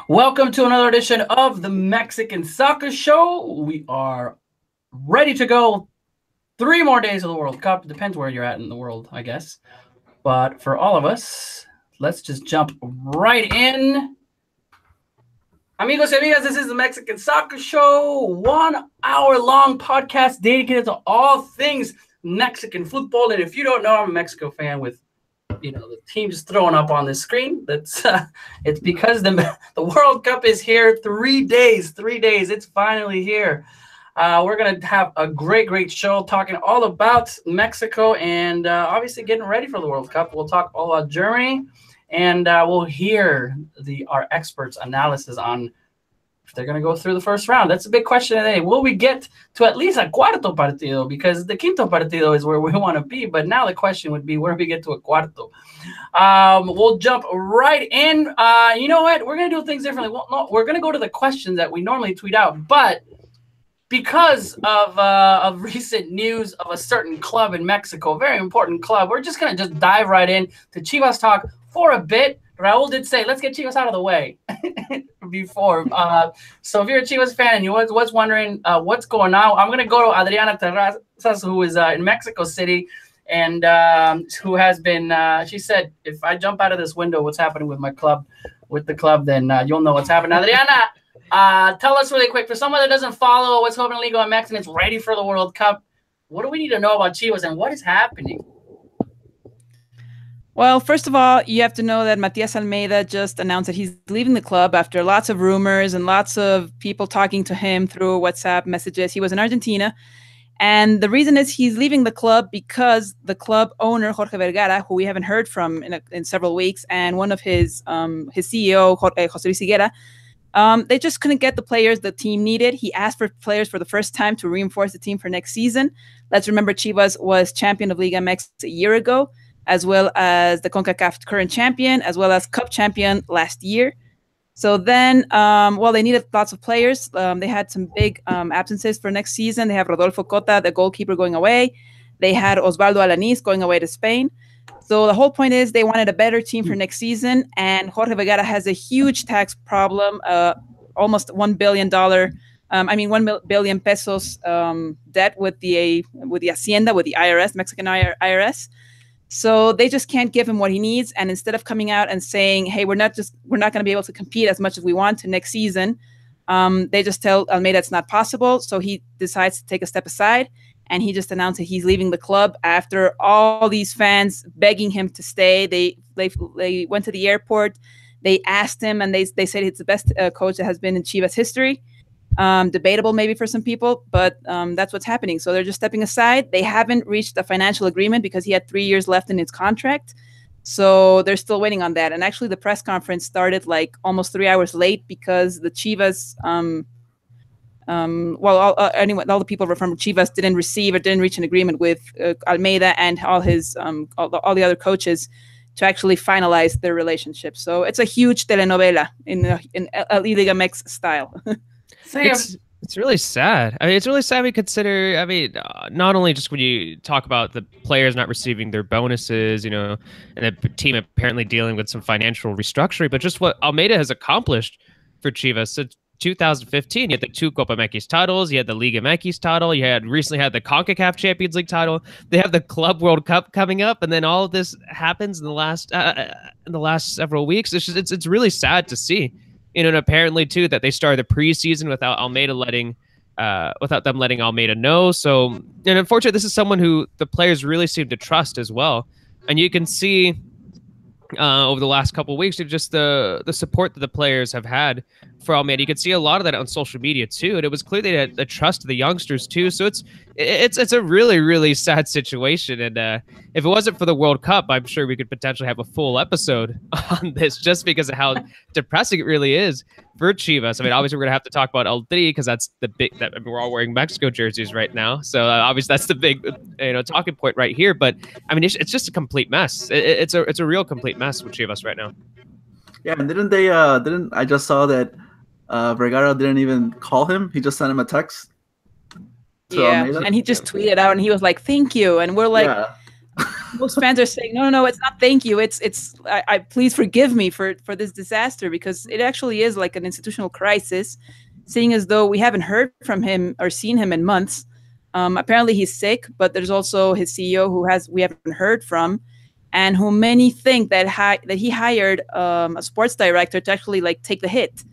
Welcome to another edition of the Mexican Soccer Show. We are ready to go. 3 more days of the World Cup. Depends where you're at in the world, I guess. But for all of us, let's just jump right in. Amigos y amigas, this is the Mexican Soccer Show, 1 hour long podcast dedicated to all things Mexican football. And if you don't know, I'm a Mexico fan with the team just throwing up on the screen. That's it's because the World Cup is here. 3 days. It's finally here. We're gonna have a great show talking all about Mexico and obviously getting ready for the World Cup. We'll talk all about Germany, and we'll hear our experts' analysis on if they're going to go through the first round. That's a big question today. Will we get to at least a cuarto partido? Because the quinto partido is where we want to be. But now the question would be, where do we get to a cuarto? We'll jump right in. You know what? We're going to do things differently. We're going to go to the questions that we normally tweet out. But because of recent news of a certain club in Mexico, a very important club, we're just going to dive right in to Chivas talk for a bit. Raul did say, let's get Chivas out of the way before. So if you're a Chivas fan and you was wondering what's going on, I'm going to go to Adriana Terrazas, who is in Mexico City, and who has been, she said, if I jump out of this window, what's happening with the club, then you'll know what's happening. Adriana, tell us really quick, for someone that doesn't follow what's happening in Liga MX and it's ready for the World Cup, what do we need to know about Chivas and what is happening? Well, first of all, you have to know that Matias Almeida just announced that he's leaving the club after lots of rumors and lots of people talking to him through WhatsApp messages. He was in Argentina. And the reason is he's leaving the club because the club owner, Jorge Vergara, who we haven't heard from in several weeks, and one of his CEO, José Luis Higuera, they just couldn't get the players the team needed. He asked for players for the first time to reinforce the team for next season. Let's remember Chivas was champion of Liga MX a year ago, as well as the CONCACAF current champion, as well as Cup champion last year. So then, they needed lots of players. They had some big absences for next season. They have Rodolfo Cota, the goalkeeper, going away. They had Osvaldo Alanis going away to Spain. So the whole point is they wanted a better team for next season, and Jorge Vergara has a huge tax problem, almost $1 billion, 1 billion pesos debt with the Hacienda, with the IRS, Mexican IRS. So they just can't give him what he needs. And instead of coming out and saying, hey, we're not going to be able to compete as much as we want to next season, they just tell Almeida it's not possible. So he decides to take a step aside, and he just announced that he's leaving the club after all these fans begging him to stay. They went to the airport, they asked him, and they said it's the best coach that has been in Chivas history. Debatable maybe for some people, but that's what's happening. So they're just stepping aside. They haven't reached a financial agreement because he had 3 years left in his contract. So they're still waiting on that. And actually the press conference started like almost 3 hours late because the Chivas, all the people from Chivas didn't reach an agreement with Almeida and all the other coaches to actually finalize their relationship. So it's a huge telenovela in Liga MX style. It's really sad. I mean, it's really sad. We consider, not only just when you talk about the players not receiving their bonuses, and the team apparently dealing with some financial restructuring, but just what Almeida has accomplished for Chivas. Since 2015, you had the 2 Copa MX titles, you had the Liga MX title, you had recently had the CONCACAF Champions League title. They have the Club World Cup coming up, and then all of this happens in the last several weeks. It's really sad to see. And apparently too that they started the preseason without them letting Almeida know. So, and unfortunately, this is someone who the players really seem to trust as well. And you can see over the last couple of weeks of just the support that the players have had for Almeida. You could see a lot of that on social media too, and it was clear they had the trust of the youngsters too. So it's a really, really sad situation. And if it wasn't for the World Cup, I'm sure we could potentially have a full episode on this, just because of how depressing it really is for Chivas. I mean, obviously we're gonna have to talk about El Tri because that's the big. We're all wearing Mexico jerseys right now, so obviously that's the big talking point right here. But I mean, it's just a complete mess. It's a real complete mess with Chivas right now. Yeah, and I just saw that Vergara didn't even call him. He just sent him a text. Yeah, and he just tweeted out, and he was like, "Thank you," and we're like, most fans are saying, no, it's not thank you. I please forgive me for this disaster, because it actually is like an institutional crisis, seeing as though we haven't heard from him or seen him in months. Apparently he's sick, but there's also his CEO we haven't heard from, and who many think that he hired a sports director to actually like take the hit.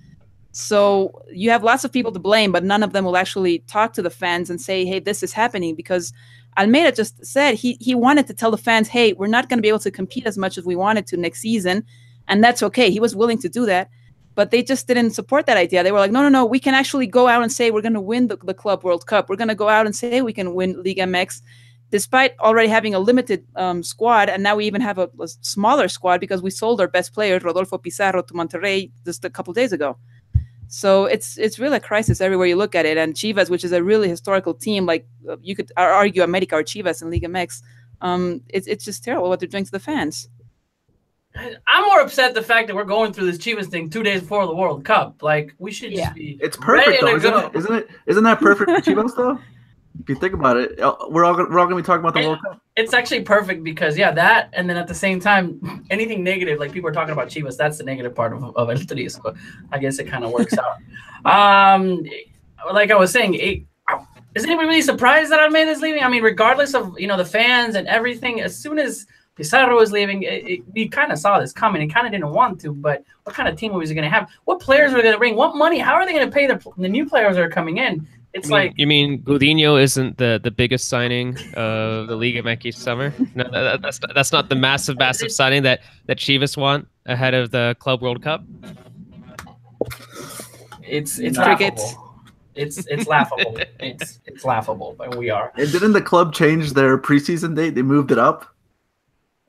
So you have lots of people to blame, but none of them will actually talk to the fans and say, hey, this is happening, because Almeida just said he wanted to tell the fans, hey, we're not going to be able to compete as much as we wanted to next season, and that's okay. He was willing to do that, but they just didn't support that idea. They were like, no, we can actually go out and say we're going to win the Club World Cup. We're going to go out and say we can win Liga MX, despite already having a limited squad, and now we even have a smaller squad because we sold our best player, Rodolfo Pizarro, to Monterrey just a couple days ago. So it's really a crisis everywhere you look at it. And Chivas, which is a really historical team, like you could argue America or Chivas in Liga MX, it's just terrible what they're doing to the fans. I'm more upset the fact that we're going through this Chivas thing 2 days before the World Cup. Like, we should just be It's perfect, though, ready to go. isn't it? Isn't that perfect for Chivas, though? If you think about it, we're all going to be talking about the World Cup. It's actually perfect because, that, and then at the same time, anything negative, like people are talking about Chivas, that's the negative part of El Tri, so I guess it kind of works out. Like I was saying, is anybody really surprised that Almeida is leaving? I mean, regardless of, the fans and everything, as soon as Pizarro was leaving, we kind of saw this coming and kind of didn't want to, but what kind of team was he going to have? What players are they going to bring? What money? How are they going to pay the new players that are coming in? You mean Gudiño isn't the biggest signing of the Liga MX summer? No, that's not the massive signing that Chivas want ahead of the Club World Cup. It's laughable. It's laughable. It's laughable, but we are. And didn't the club change their preseason date? They moved it up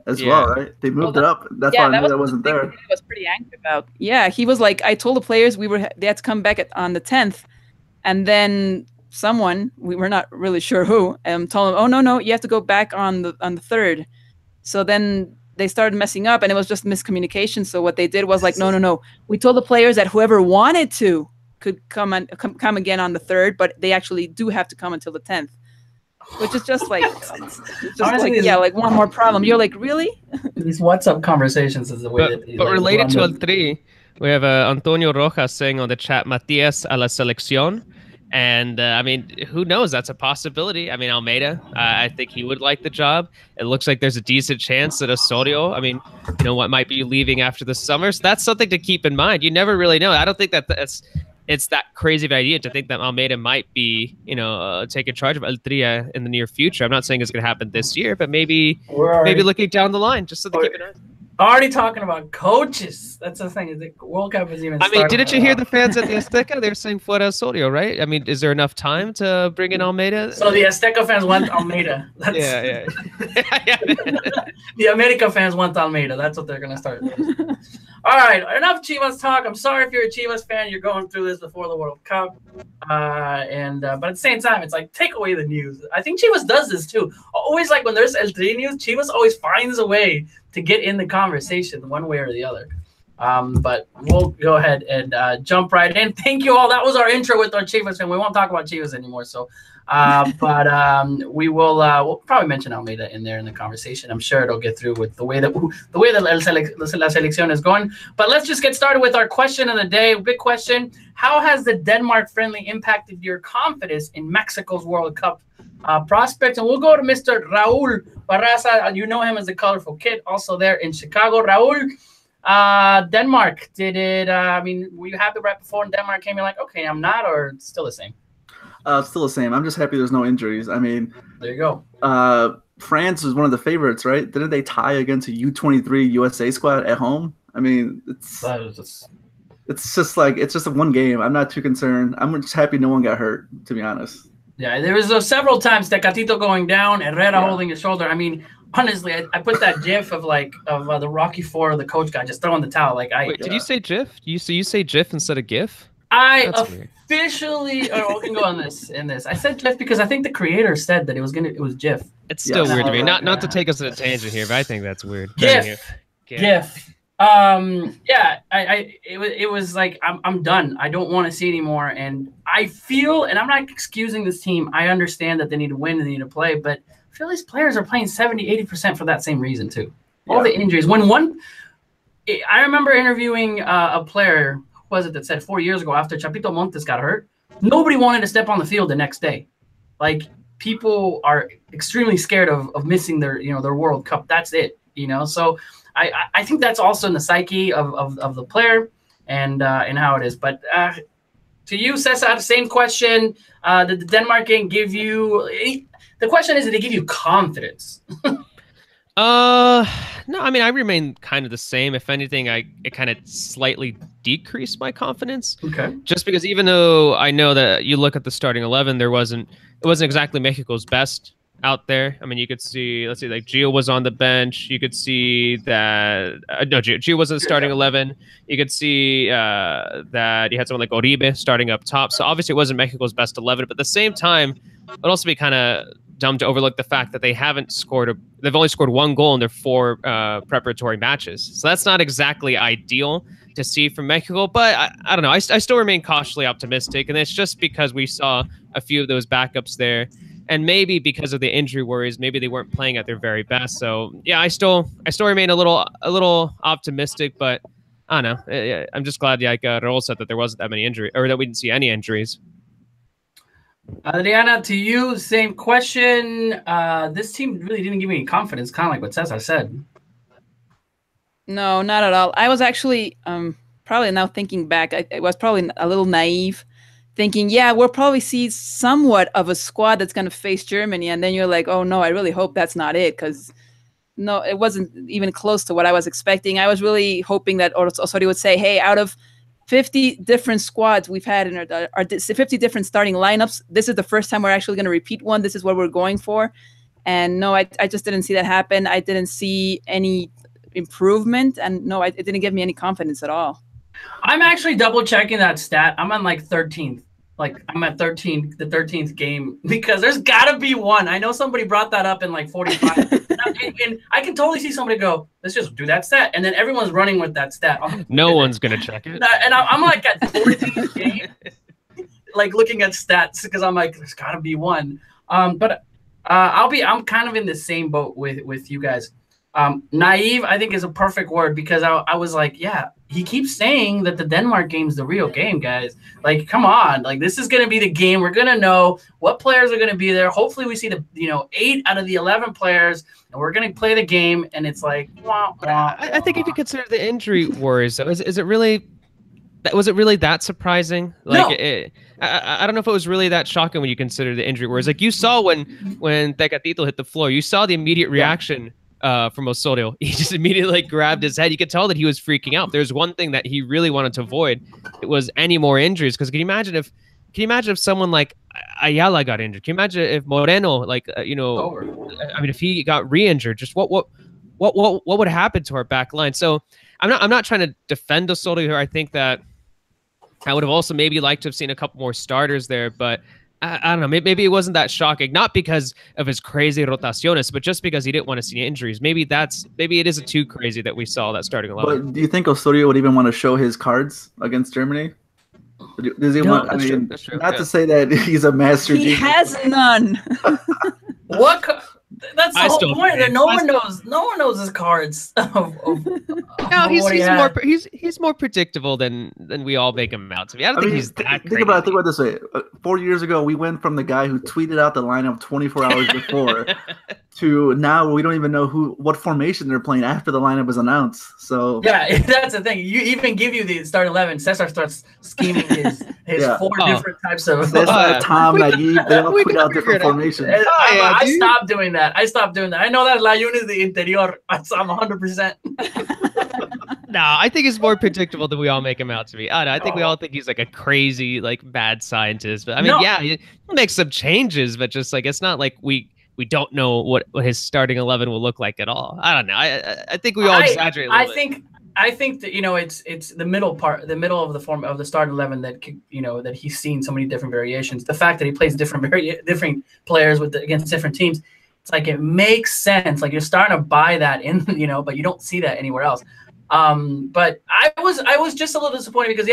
as well, right? They moved it up. That's why I knew that wasn't there. He was pretty angry about. Yeah, he was like, I told the players they had to come back on the 10th. And then someone, we were not really sure who, told him, oh, no, you have to go back on the 3rd. So then they started messing up, and it was just miscommunication. So what they did was like, no. We told the players that whoever wanted to could come again on the 3rd, but they actually do have to come until the 10th. Which is just like, like one more problem. You're like, really? These WhatsApp conversations is the way that. But related to El Tri, we have Antonio Rojas saying on the chat, Matias a la selección. And, I mean, who knows? That's a possibility. I mean, Almeida, I think he would like the job. It looks like there's a decent chance that Osorio, what might be leaving after the summer. So that's something to keep in mind. You never really know. I don't think it's that crazy of an idea to think that Almeida might be, taking charge of El Tri in the near future. I'm not saying it's going to happen this year, but maybe looking down the line, just so to keep an eye. Already talking about coaches. That's the thing. The World Cup is even. Didn't you hear the fans at the Azteca? They're saying fuera Osorio, right? I mean, is there enough time to bring in Almeida? So the Azteca fans want Almeida. Yeah. The America fans want Almeida. That's what they're gonna start doing. All right, enough Chivas talk. I'm sorry if you're a Chivas fan. You're going through this before the World Cup, but at the same time, it's like, take away the news. I think Chivas does this too. Always, like when there's El Tri news, Chivas always finds a way to get in the conversation one way or the other. But we'll go ahead and jump right in. Thank you all. That was our intro with our Chivas, and we won't talk about Chivas anymore. So, we will we'll probably mention Almeida in there in the conversation. I'm sure it'll get through with the way that La Selección is going. But let's just get started with our question of the day. Big question: how has the Denmark friendly impacted your confidence in Mexico's World Cup prospects? And we'll go to Mr. Raul Barraza. You know him as the Colorful Kid, also there in Chicago. Raul, Denmark, were you happy right before Denmark came in like, okay, I'm not, or still the same? Still the same. I'm just happy there's no injuries. I mean, there you go. France is one of the favorites, right? Didn't they tie against a U23 USA squad at home? I mean, it's just a one game. I'm not too concerned. I'm just happy no one got hurt, to be honest. Yeah, there was several times Tecatito going down, Herrera holding his shoulder. I mean, honestly, I put that GIF of the Rocky IV, the coach guy just throwing the towel. Wait, did you say GIF? You say GIF instead of GIF? Officially, we can go on this. I said GIF because I think the creator said that it was GIF. It's still weird to me. Not to take us on a tangent here, but I think that's weird. GIF. It was like, I'm done. I don't want to see anymore. And I feel, and I'm not excusing this team. I understand that they need to win and they need to play, but I feel these players are playing 70-80% for that same reason too. Yeah. All the injuries. I remember interviewing a player, who was it, that said 4 years ago after Chapito Montes got hurt, nobody wanted to step on the field the next day. Like, people are extremely scared of missing their World Cup. That's it, So I think that's also in the psyche of the player and how it is. But to you, Cesar, the same question. Did the Denmark game give you? The question is, did it give you confidence? No, I mean, I remain kind of the same. If anything, it kind of slightly decreased my confidence. Okay. Just because even though I know that you look at the starting 11, it wasn't exactly Mexico's best out there. I mean, you could see, let's see, like Gio was on the bench. You could see that no, Gio was in the starting 11. You could see that you had someone like Oribe starting up top. So obviously, it wasn't Mexico's best 11. But at the same time, it would also be kind of dumb to overlook the fact that they've only scored 1 goal in their 4 preparatory matches. So that's not exactly ideal to see from Mexico, but I don't know. I still remain cautiously optimistic, and it's just because we saw a few of those backups there, and maybe because of the injury worries, maybe they weren't playing at their very best. So yeah, I still remain a little optimistic, but I don't know. I'm just glad, like Raul said, that there wasn't that many injuries, or that we didn't see any injuries. Adriana, to you, same question. This team really didn't give me any confidence, kind of like what Cesar said. No, not at all. I was actually probably, now thinking back, I was probably a little naive, thinking, yeah, we'll probably see somewhat of a squad that's going to face Germany. And then you're like, oh, no, I really hope that's not it, because no, it wasn't even close to what I was expecting. I was really hoping that Osorio would say, hey, out of 50 different squads we've had in our 50 different starting lineups, this is the first time we're actually going to repeat one. This is what we're going for. And no, I just didn't see that happen. I didn't see any improvement, and no, it didn't give me any confidence at all. I'm actually double checking that stat. I'm on like 13th. Like, I'm at 13, the 13th game, because there's got to be one. I know somebody brought that up in like 45. and I can totally see somebody go, let's just do that stat. And then everyone's running with that stat. No one's going to check it. And I'm like at 14th game, like looking at stats, because I'm like, there's got to be one. But I'm kind of in the same boat with you guys. Naive, I think, is a perfect word, because I was like, yeah, he keeps saying that the Denmark game's the real game, guys. Like, come on. Like, this is going to be the game. We're going to know what players are going to be there. Hopefully we see the 8 out of the 11 players, and we're going to play the game. And it's like, wah, wah, I think if you consider the injury worries, though, was it really that surprising? Like, no. I don't know if it was really that shocking when you consider the injury worries. Like, you saw when Tecatito hit the floor, you saw the immediate reaction from Osorio. He just immediately grabbed his head. You could tell that he was freaking out. There's one thing that he really wanted to avoid. It was any more injuries. Because can you imagine if someone like Ayala got injured? Can you imagine if Moreno, I mean, if he got re-injured, just what would happen to our back line? So I'm not trying to defend Osorio here. I think that I would have also maybe liked to have seen a couple more starters there, but I don't know. Maybe it wasn't that shocking, not because of his crazy rotaciones, but just because he didn't want to see injuries. Maybe it isn't too crazy that we saw that starting 11. But do you think Osorio would even want to show his cards against Germany? Does he want? I mean, that's true. Not to say that he's a master. He has none. What? That's the whole point. That no one knows his cards. No, he's more predictable than we all make him out to be. I don't think he's that. Think about it this way: 4 years ago, we went from the guy who tweeted out the lineup 24 hours before to now we don't even know what formation they're playing after the lineup is announced. So yeah, that's the thing. You even give you the start 11. Cesar starts scheming his 4 different types of. Cesar, Tom, Naive, they all put out different formations. I stopped doing that. I know that Layun is the interior. I'm 100%. No, I think he's more predictable than we all make him out to be. I think we all think he's like a crazy, like, mad scientist. But I mean, yeah, he'll make some changes, but just like it's not like we don't know what his starting 11 will look like at all. I don't know. I think we all exaggerate a little bit. I think that it's the middle part, the middle of the form of the starting 11 that that he's seen so many different variations. The fact that he plays different players against different teams. It's like it makes sense. Like you're starting to buy that in, but you don't see that anywhere else. But I was just a little disappointed because,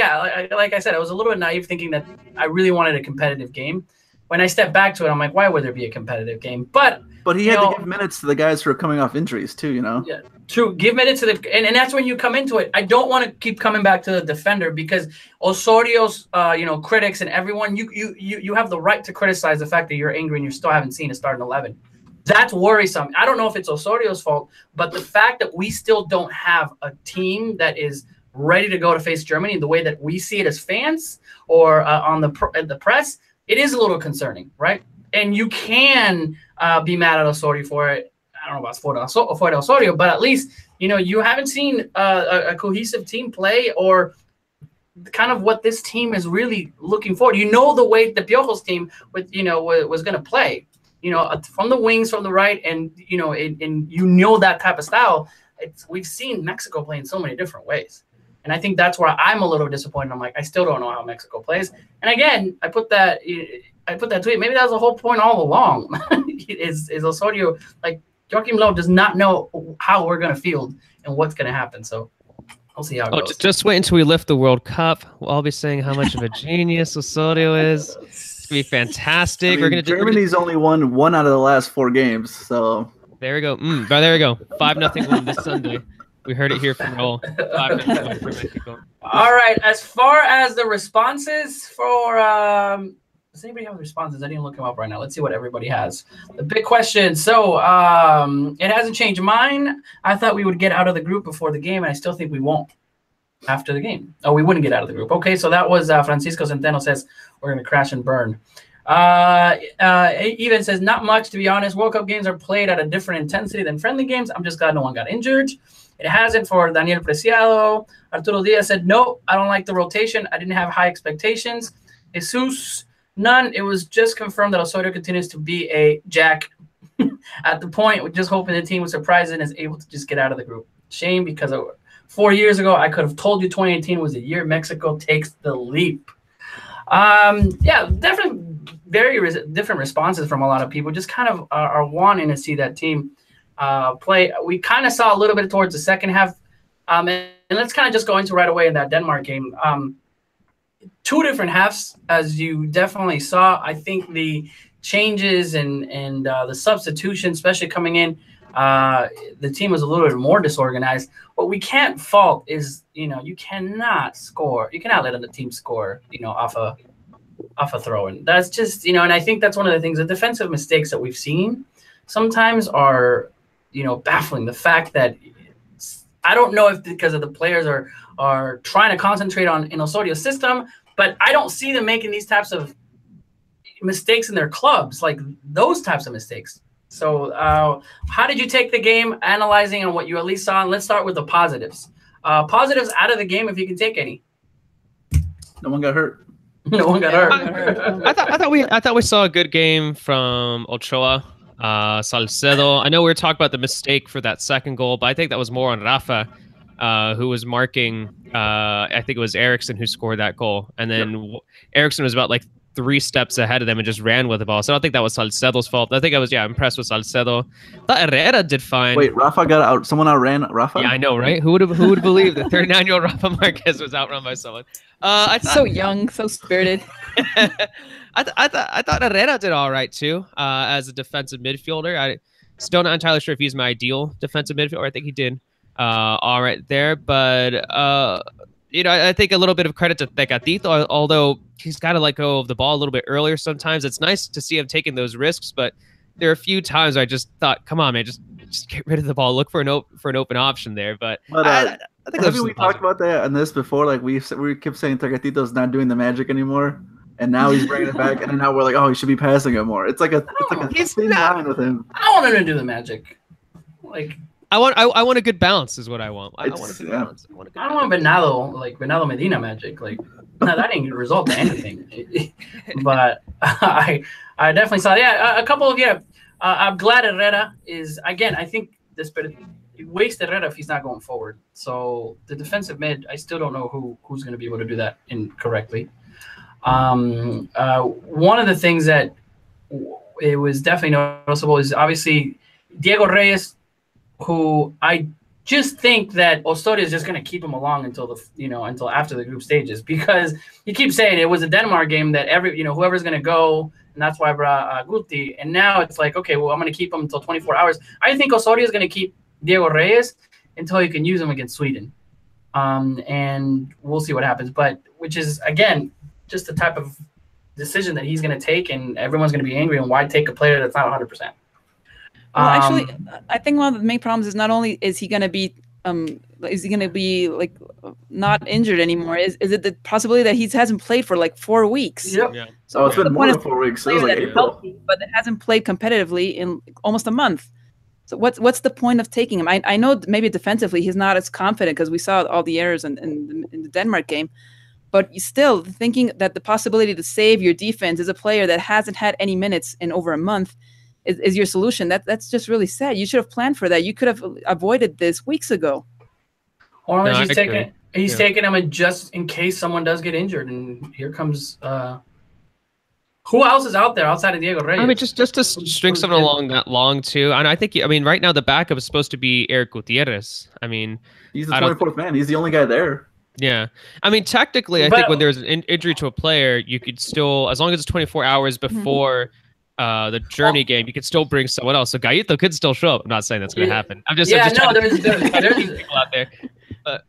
like I said, I was a little bit naive thinking that I really wanted a competitive game. When I stepped back to it, I'm like, why would there be a competitive game? But But he had to give minutes to the guys who are coming off injuries too, you know? Yeah, true. Give minutes to the and that's when you come into it. I don't want to keep coming back to the defender because Osorio's critics and everyone, you have the right to criticize the fact that you're angry and you still haven't seen a starting 11. That's worrisome. I don't know if it's Osorio's fault, but the fact that we still don't have a team that is ready to go to face Germany the way that we see it as fans or on the press, it is a little concerning, right? And you can be mad at Osorio for it. I don't know about for Osorio, but at least, you haven't seen a cohesive team play or kind of what this team is really looking for. The way the Piojo's team was going to play, from the wings, from the right, and, that type of style. We've seen Mexico play in so many different ways. And I think that's where I'm a little disappointed. I'm like, I still don't know how Mexico plays. And again, I put that tweet. Maybe that was the whole point all along. is Osorio, like, Joachim Low does not know how we're going to field and what's going to happen. So we'll see how it goes. Just wait until we lift the World Cup. We'll all be saying how much of a genius Osorio is. It's going to be fantastic. Germany's only won 1 out of the last 4 games. So there we go. There we go. 5-0 win this Sunday. We heard it here from Raul. 5-0 for Mexico. All right. As far as the responses for does anybody have responses? I didn't look them up right now. Let's see what everybody has. The big question. So it hasn't changed. Mine, I thought we would get out of the group before the game, and I still think we won't after the game. Oh, we wouldn't get out of the group. Okay, so that was Francisco Centeno says we're going to crash and burn. Even says, not much, to be honest. World Cup games are played at a different intensity than friendly games. I'm just glad no one got injured. It hasn't for Daniel Preciado. Arturo Diaz said, no, I don't like the rotation. I didn't have high expectations. Jesus, none. It was just confirmed that Osorio continues to be a jack. At the point, we're just hoping the team was surprised and is able to just get out of the group. Shame, because 4 years ago, I could have told you 2018 was the year Mexico takes the leap. Yeah, definitely very different responses from a lot of people. Just kind of are wanting to see that team play. We kind of saw a little bit towards the second half. And let's kind of just go into right away in that Denmark game. 2 different halves, as you definitely saw. I think the changes and the substitution, especially coming in, the team was a little bit more disorganized. What we can't fault is, you cannot score. You cannot let the team score, off a throw-in. That's just, and I think that's one of the things. The defensive mistakes that we've seen sometimes are, baffling. The fact that I don't know if because of the players are trying to concentrate on in Osorio's system, but I don't see them making these types of mistakes in their clubs, like those types of mistakes. So how did you take the game, analyzing on what you at least saw? And let's start with the positives. Positives out of the game, if you can take any. No one got hurt. No one got hurt. I thought we saw a good game from Ochoa. Salcedo. I know we were talking about the mistake for that second goal, but I think that was more on Rafa, who was marking. I think it was Eriksson who scored that goal, and then Eriksson was about like 3 steps ahead of them and just ran with the ball. So I don't think that was Salcedo's fault. I think I was impressed with Salcedo. I thought Herrera did fine. Wait, Rafa got out. Someone outran Rafa? Yeah, I know, right? Who would believe that 39-year-old Rafa Marquez was outrun by someone? I thought, so young, so spirited. I thought Herrera did all right too, as a defensive midfielder. I still not entirely sure if he's my ideal defensive midfielder. I think he did all right there, but I think a little bit of credit to Tecatito, although he's got to let go of the ball a little bit earlier sometimes. It's nice to see him taking those risks, but there are a few times where I just thought, come on, man, just get rid of the ball, look for an open option there. But I think haven't we talked about that on this before? Like we kept saying Tecatito's not doing the magic anymore, and now he's bringing it back, and then now we're like, oh, he should be passing it more. It's like a thin line with him. I want him to do the magic. Like I want a good balance is what I want. I want a good balance. I don't want Venado Medina magic. Like no, that didn't result in anything. But I definitely saw a couple of I'm glad Herrera is again. I think this better waste Herrera if he's not going forward. So the defensive mid, I still don't know who's going to be able to do that incorrectly. One of the things that it was definitely noticeable is obviously Diego Reyes, who I just think that Osorio is just going to keep him along until until after the group stages, because he keeps saying it was a Denmark game that whoever's going to go, and that's why I brought Guti. And now it's like, okay, well, I'm going to keep him until 24 hours. I think Osorio is going to keep Diego Reyes until he can use him against Sweden. And we'll see what happens. But which is, again, just the type of decision that he's going to take, and everyone's going to be angry. And why take a player that's not 100%? Well, actually, I think one of the main problems is not only is he going to be like not injured anymore. Is it the possibility that he hasn't played for like 4 weeks? Yep. Yeah. So it's been more than 4 weeks. It was like April. Healthy, but it hasn't played competitively in almost a month. So what's the point of taking him? I know maybe defensively he's not as confident because we saw all the errors in the Denmark game, but still thinking that the possibility to save your defense is a player that hasn't had any minutes in over a month is your solution. That's just really sad. You should have planned for that. You could have avoided this weeks ago. Or unless he's taking him just in case someone does get injured, and here comes who else is out there outside of Diego Reyes? I mean, just to string someone along that long too. And I think right now the backup is supposed to be Eric Gutierrez. I mean, he's the 24th man. He's the only guy there. Yeah, I mean, technically, I think when there's an injury to a player, you could still, as long as it's 24 hours before the Germany game, you could still bring someone else. So Gaito could still show up. I'm not saying that's going to happen. There's people out there. But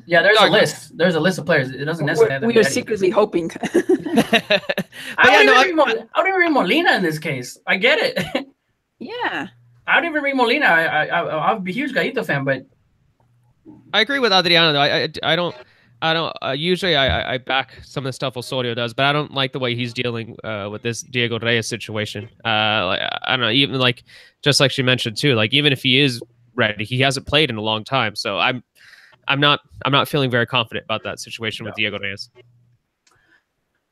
there's a list. There's a list of players. It doesn't necessarily have to be we are secretly hoping. I don't even read Molina in this case. I get it. Yeah. I don't even read Molina. I'll be a huge Gaito fan, but I agree with Adriano though. I don't usually I back some of the stuff Osorio does, but I don't like the way he's dealing with this Diego Reyes situation. I don't know, even like just like she mentioned too, like even if he is ready, he hasn't played in a long time. So I'm not feeling very confident about that situation with Diego Reyes.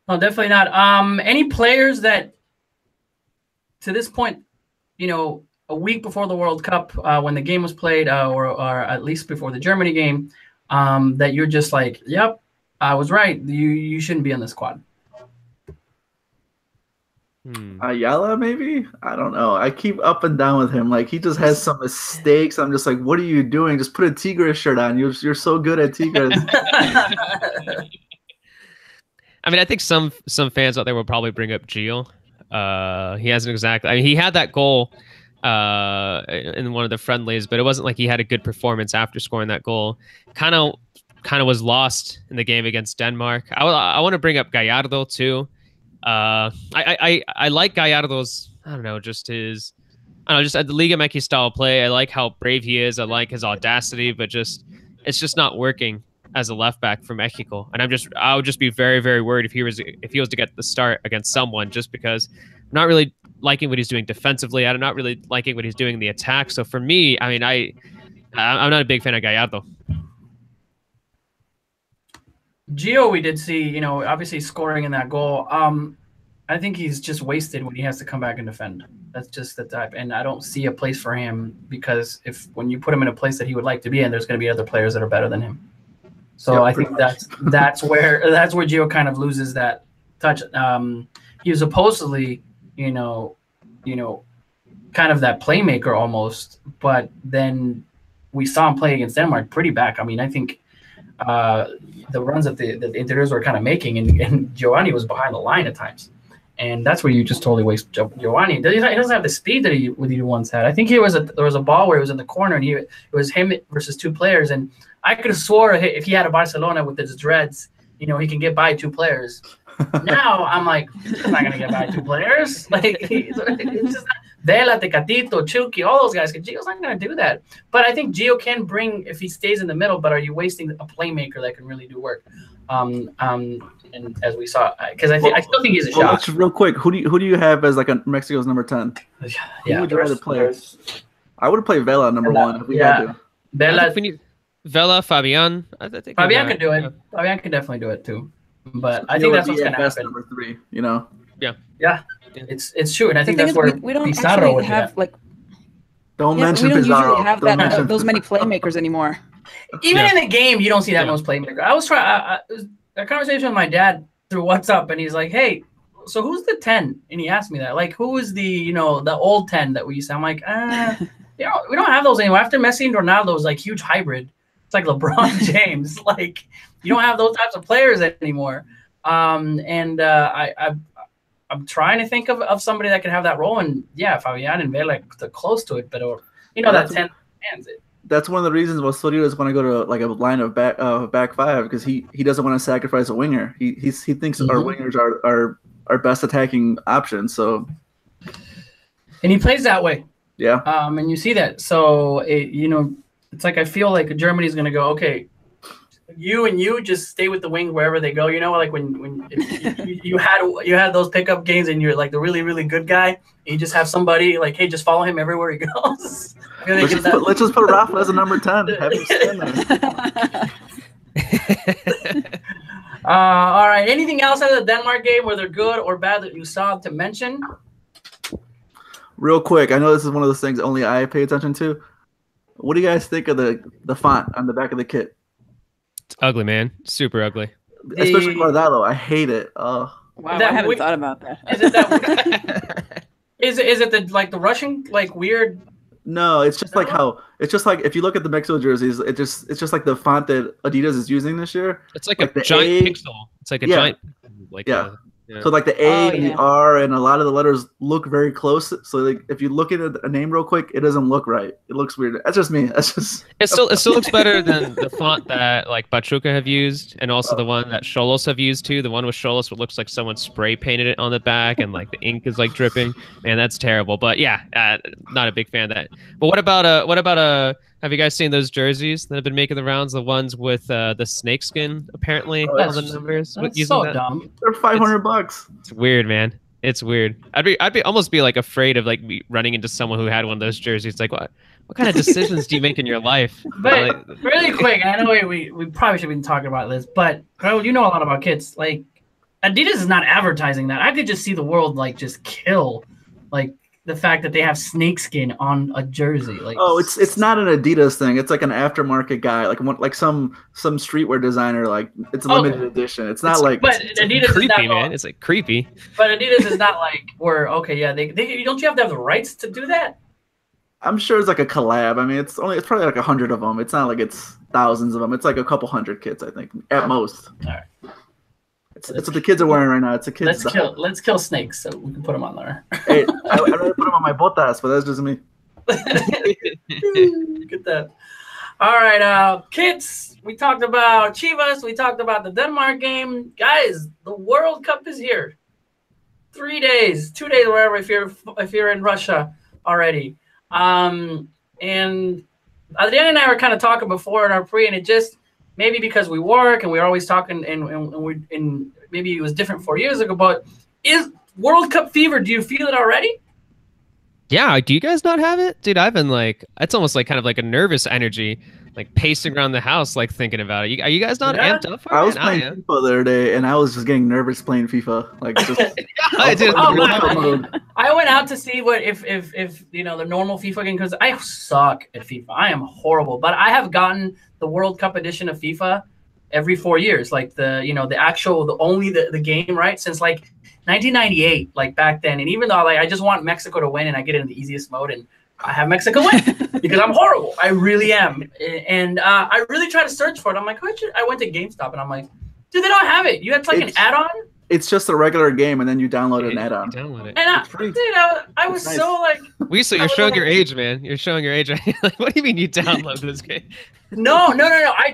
No, definitely not. Any players that to this point, a week before the World Cup, when the game was played, or at least before the Germany game, that you're just like, yep, I was right. You shouldn't be on the squad. Ayala, maybe? I don't know. I keep up and down with him. Like, he just has some mistakes. I'm just like, what are you doing? Just put a Tigres shirt on. You're so good at Tigres. I mean, I think some fans out there will probably bring up Gio. He hasn't exactly. I mean, he had that goal in one of the friendlies, but it wasn't like he had a good performance after scoring that goal. Kind of was lost in the game against Denmark. I want to bring up Gallardo too. I like Gallardo's, I don't know, just his, just at the Liga MX style play. I like how brave he is. I like his audacity, but it's just not working as a left back for Mexico. And I would just be very, very worried if he was to get the start against someone, just because I'm not really liking what he's doing defensively. I'm not really liking what he's doing in the attack. So for me, I mean, I'm not a big fan of Gallardo. Gio, we did see, obviously scoring in that goal. I think he's just wasted when he has to come back and defend. That's just the type. And I don't see a place for him, because when you put him in a place that he would like to be in, there's going to be other players that are better than him. So I think that's where Gio kind of loses that touch. He was supposedly, kind of that playmaker almost, but then we saw him play against Denmark pretty back. I mean, I think the runs that the Interiors were kind of making, and Giovanni was behind the line at times. And that's where you just totally waste Giovanni. He doesn't have the speed that he once had. I think there was a ball where he was in the corner, and it was him versus two players. And I could have swore if he had a Barcelona with his dreads, he can get by two players. Now I'm like, he's not going to get by two players. Like, it's just Vela, Tecatito, Chucky, all those guys. Gio's not going to do that. But I think Gio can bring, if he stays in the middle, but are you wasting a playmaker that can really do work? And as we saw, because I still think he's a shot. Real quick, who do you have as like a Mexico's number 10? Yeah, who would you rather play? I would play Vela at number 1 if we had to. Vela, Fabian. I think Fabian could do it. Yeah. Fabian could definitely do it too. But I think that's what's going to happen. Number 3, Yeah, it's true, and I think that's where we don't Pizarro actually have like. Don't mention we don't Pizarro. Usually have those many playmakers anymore. Even in the game, you don't see that most playmaker. I was trying a conversation with my dad through WhatsApp, and he's like, "Hey, so who's the 10?" And he asked me that, like, who is the the old 10 that we used to? I'm like, we don't have those anymore. After Messi and Ronaldo is like huge hybrid. It's like LeBron James. Like you don't have those types of players anymore. I'm trying to think of somebody that can have that role. And yeah, Fabian and Vela like they're close to it, but that 10 hands it. That's one of the reasons why Soria is going to go to like a line of back five because he doesn't want to sacrifice a winger. He thinks our wingers are our best attacking option. So, and he plays that way. Yeah. And you see that. So it's like I feel like Germany's going to go, okay, you just stay with the wing wherever they go. You know, like when you had those pickup games and you're like the really really good guy, and you just have somebody like, hey, just follow him everywhere he goes. Let's just put Rafa as a number 10. Have him stand there. All right. Anything else out of the Denmark game, whether good or bad, that you saw to mention? Real quick, I know this is one of those things only I pay attention to. What do you guys think of the font on the back of the kit? It's ugly, man. Super ugly. Especially Guardado. I hate it. Wow, I haven't thought about that. Is it that? is it the Russian like weird? No, it's just like if you look at the Mexico jerseys, it's just like the font that Adidas is using this year. It's like a giant pixel. It's like a giant yeah. So like the A and the R and a lot of the letters look very close. So like if you look at a name real quick, it doesn't look right. It looks weird. That's just me. That's just. It still looks better than the font that like Pachuca have used, and also the one that Xolos have used too. The one with Xolos, what looks like someone spray painted it on the back, and like the ink is like dripping. Man, that's terrible. But yeah, not a big fan of that. But what about have you guys seen those jerseys that have been making the rounds? The ones with the snakeskin, apparently, on the numbers. That's so dumb. They're $500. It's weird, man. It's weird. I'd almost be like afraid of like running into someone who had one of those jerseys. Like, what kind of decisions do you make in your life? But really quick, I know we probably should be talking about this, but you know a lot about kids. Like, Adidas is not advertising that. I could just see the world like just kill, like. The fact that they have snakeskin on a jersey, like it's not an Adidas thing. It's like an aftermarket guy, like some streetwear designer. Like it's a limited edition. It's not like. But Adidas creepy, is not man. It's like creepy. But Adidas is not like they don't you have to have the rights to do that? I'm sure it's like a collab. I mean, it's probably like 100 of them. It's not like it's thousands of them. It's like a couple hundred kits, I think, at most. All right. It's what the kids are wearing right now. It's a kid's. Let's kill snakes so we can put them on there. Hey, I'd rather put them on my botas, but that's just me. Get that. All right, kids. We talked about Chivas. We talked about the Denmark game, guys. The World Cup is here. 3 days, 2 days, wherever. If you're in Russia already, and Adriana and I were kind of talking before in our pre, and it just. Maybe because we work and we're always talking, and maybe it was different 4 years ago. But is World Cup fever? Do you feel it already? Yeah. Do you guys not have it, dude? I've been like, it's almost like kind of like a nervous energy, like pacing around the house, like thinking about it. Are you guys not amped up for it? I was playing FIFA the other day, and I was just getting nervous playing FIFA. Like, just I did. I went out to see what if the normal FIFA game, because I suck at FIFA. I am horrible, but I have gotten the World Cup edition of FIFA every 4 years, like the game, right? Since like 1998, like back then. And even though like I just want Mexico to win, and I get it in the easiest mode, and I have Mexico win because I'm horrible. I really am. And I really try to search for it. I'm like, I went to GameStop and I'm like, dude, they don't have it. You have like an add-on? It's just a regular game, and then you download an add-on. Download it. And I was nice. So like. You're showing your age, man. You're showing your age. Like, what do you mean you download this game? No. I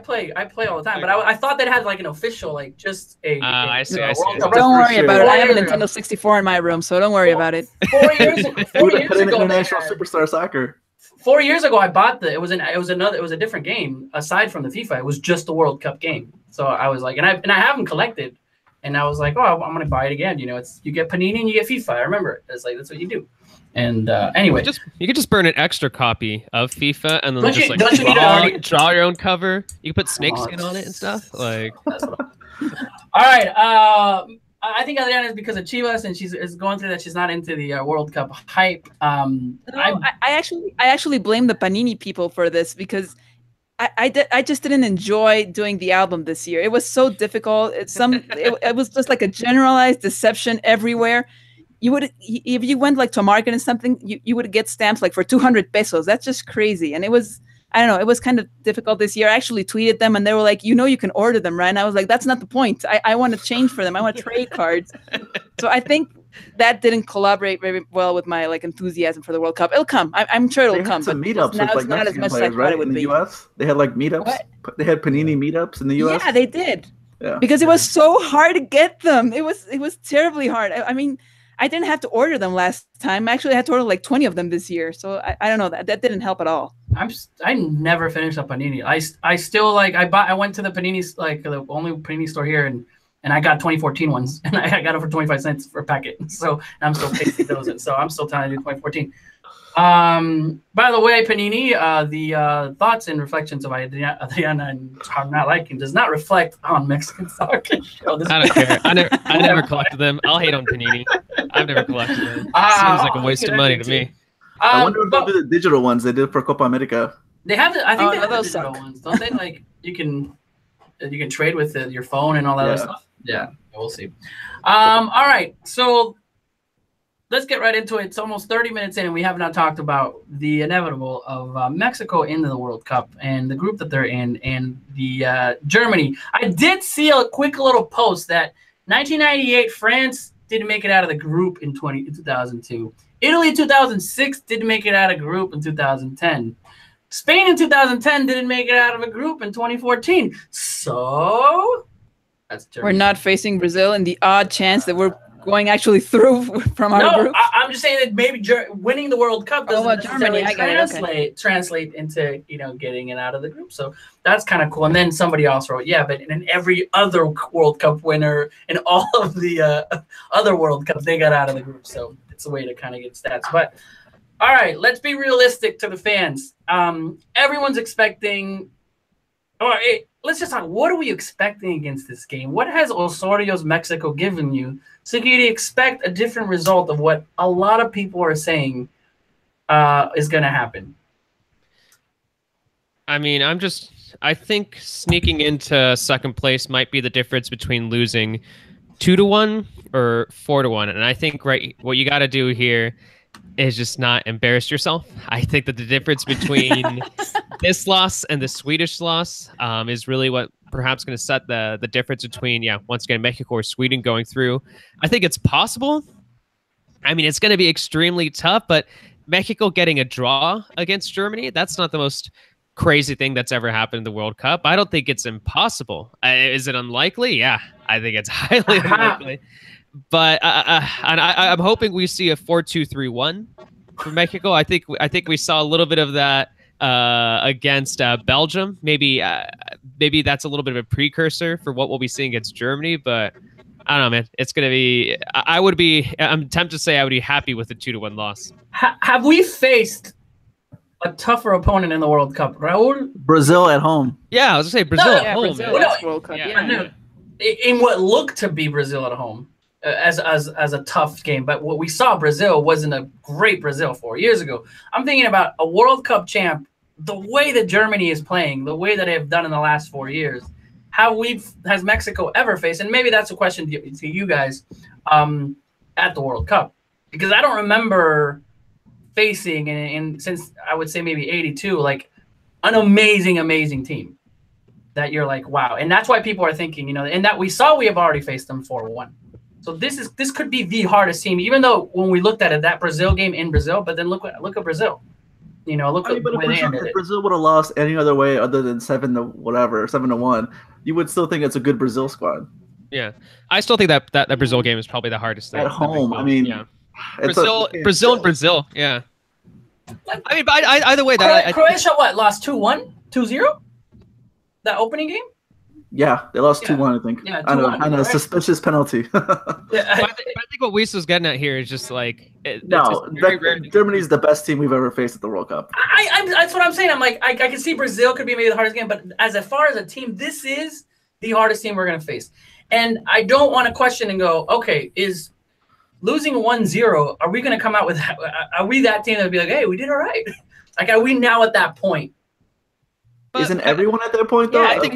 play all the time. But I thought that had like an official, like just a. I see. Don't worry about it. I have a Nintendo 64 in my room, so don't worry about it. 4 years ago. 4 years ago, International Superstar Soccer. 4 years ago, I bought it was a different game aside from the FIFA. It was just the World Cup game. So I was like, and I haven't collected. And I was like, oh, I'm gonna buy it again. You know, you get Panini and you get FIFA. I remember it. It's like that's what you do. And anyway, you could just burn an extra copy of FIFA and then draw your own cover. You can put snakeskin on it and stuff. Like, all right. I think Adriana is because of Chivas, and she's going through that. She's not into the World Cup hype. I actually blame the Panini people for this because. I just didn't enjoy doing the album this year. It was so difficult. It was just like a generalized deception everywhere. you would, if you went like to a market and something, you would get stamps like for 200 pesos. That's just crazy. And it was, I don't know, it was kind of difficult this year. I actually tweeted them and they were like, you can order them, right? And I was like, that's not the point. I want to change for them. I want to trade cards. So I think that didn't collaborate very well with my like enthusiasm for the World Cup. It'll come. I'm sure it'll come. Some but meetups now with it's like not as Mexican much as I players, thought right? it would In the be. US, they had like meetups. What? They had Panini meetups in the US. Yeah, they did. Yeah. Because it was so hard to get them. It was terribly hard. I mean, I didn't have to order them last time. Actually, I had to order like 20 of them this year. So I don't know, that didn't help at all. I never finished a Panini. I still like I went to the Panini, like the only Panini store here, and I got 2014 ones, and I got it for 25 cents for a packet. So I'm still pasting those in. So I'm still trying to do 2014. By the way, Panini, the thoughts and reflections of Adriana and how not liking does not reflect on Mexican soccer show. I don't care. I never collected them. I'll hate on Panini. I've never collected them. Seems like a waste of money to me. I wonder if they'll do the digital ones they did for Copa America. They have I think they have those digital suck. ones, don't they? Like you can trade with your phone and all that other stuff. Yeah, we'll see. All right, so let's get right into it. It's almost 30 minutes in, and we have not talked about the inevitable of Mexico into the World Cup and the group that they're in, and the Germany. I did see a quick little post that 1998 France didn't make it out of the group in 2002. Italy in 2006 didn't make it out of group in 2010. Spain in 2010 didn't make it out of a group in 2014. So that's Germany. We're not facing Brazil in the odd chance that we're going actually through from our group. I'm just saying that maybe winning the World Cup doesn't Germany, translate into getting it out of the group. So that's kind of cool. And then somebody else wrote, yeah, but in every other World Cup winner and all of the other World Cups, they got out of the group. So it's a way to kind of get stats. But all right, let's be realistic to the fans. Everyone's expecting. All right, let's just talk. What are we expecting against this game? What has Osorio's Mexico given you? So can you expect a different result of what a lot of people are saying is going to happen? I mean, I think sneaking into second place might be the difference between losing 2-1 or 4-1. And I think what you got to do here is just not embarrass yourself. I think that the difference between this loss and the Swedish loss is really what perhaps going to set the difference between, once again, Mexico or Sweden going through. I think it's possible. I mean, it's going to be extremely tough, but Mexico getting a draw against Germany, that's not the most crazy thing that's ever happened in the World Cup. I don't think it's impossible. Is it unlikely? Yeah, I think it's highly unlikely. But I'm hoping we see a 4-2-3-1 for Mexico. I think we saw a little bit of that against Belgium. Maybe that's a little bit of a precursor for what we'll be seeing against Germany. But I don't know, man. It's gonna be. I'm tempted to say I would be happy with a 2-1 loss. Have we faced a tougher opponent in the World Cup, Raul? Brazil at home. Yeah, I was gonna say Brazil at home. Brazil, that's World Cup. Yeah. In what looked to be Brazil at home. As a tough game, but what we saw Brazil wasn't a great Brazil 4 years ago. I'm thinking about a World Cup champ, the way that Germany is playing, the way that they have done in the last 4 years. Has Mexico ever faced? And maybe that's a question to you guys at the World Cup, because I don't remember facing, and since I would say maybe 82, like an amazing team that you're like, wow. And that's why people are thinking, and that we have already faced them 4-1. So this could be the hardest team, even though when we looked at it, that Brazil game in Brazil, but then look at Brazil. Look at the way they ended it. If Brazil would have lost any other way other than 7-1, you would still think it's a good Brazil squad. Yeah, I still think that Brazil game is probably the hardest thing at home. I mean, yeah, Brazil. Yeah, I mean, but either way, Croatia lost 2-1, 2-0, that opening game. Yeah, they lost 2-1, I think. Yeah, on a suspicious penalty. I think what Weisel's getting at here is just like Germany's the best team we've ever faced at the World Cup. That's what I'm saying. I'm like, I can see Brazil could be maybe the hardest game, but as far as a team, this is the hardest team we're going to face. And I don't want to question and go, okay, is losing 1-0, are we going to come out with – are we that team that would be like, hey, we did all right? Like, are we now at that point? But, Isn't everyone at that point, though? Yeah, I think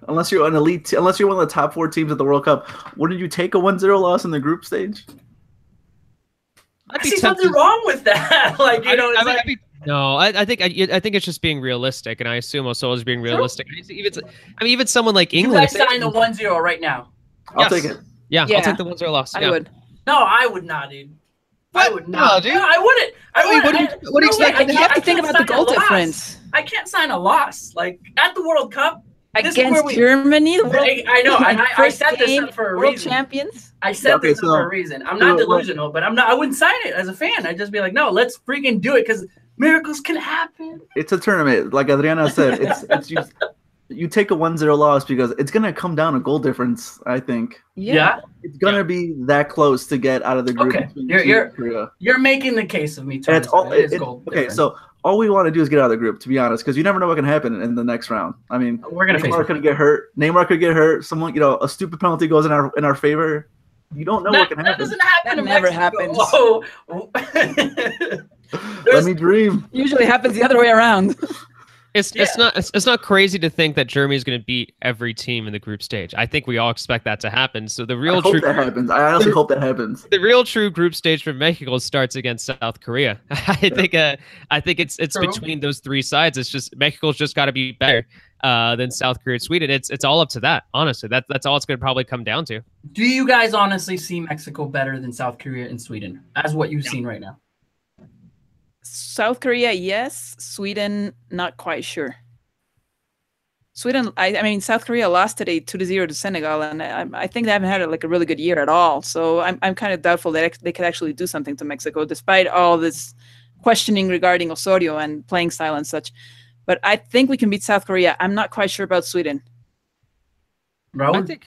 unless you're an elite, unless you're one of the top 4 teams at the World Cup, wouldn't you take a 1-0 loss in the group stage? I see something wrong with that. Like, you know, no, I think it's just being realistic, and I assume Osorio is being realistic. Even someone like England. You guys sign the 1-0 right now. I'll take it. Yeah, I'll take the 1-0 loss. I would. No, I would not, dude. What? I would not. No, dude. No, I wouldn't. What do you expect? You have to think about the goal difference. I can't sign a loss. Like, at the World Cup. Against Germany? I know. I set this up for a world reason. Champions? I set this up for a reason. I'm not delusional, but I wouldn't sign it as a fan. I'd just be like, no, let's freaking do it because miracles can happen. It's a tournament. Like Adriana said, you take a 1-0 loss because it's going to come down a goal difference, I think. Yeah. It's going to be that close to get out of the group. Okay. You're making the case of me too. Okay, so all we want to do is get out of the group, to be honest, because you never know what can happen in the next round. I mean, Neymar could get hurt. Neymar could get hurt. Someone, a stupid penalty goes in our favor. You don't know what can happen. That doesn't happen. That never happens. Let me dream. Usually happens the other way around. It's not crazy to think that Germany is going to beat every team in the group stage. I think we all expect that to happen. So I hope that happens. I honestly hope that happens. The real true group stage for Mexico starts against South Korea. I think it's between those three sides. It's just Mexico's just got to be better than South Korea and Sweden. It's all up to that. Honestly, that's all it's going to probably come down to. Do you guys honestly see Mexico better than South Korea and Sweden as what you've seen right now? South Korea, yes. Sweden, not quite sure. Sweden, I mean, South Korea lost today 2-0 to Senegal, and I think they haven't had a really good year at all. So I'm kind of doubtful that they could actually do something to Mexico, despite all this questioning regarding Osorio and playing style and such. But I think we can beat South Korea. I'm not quite sure about Sweden. Raul?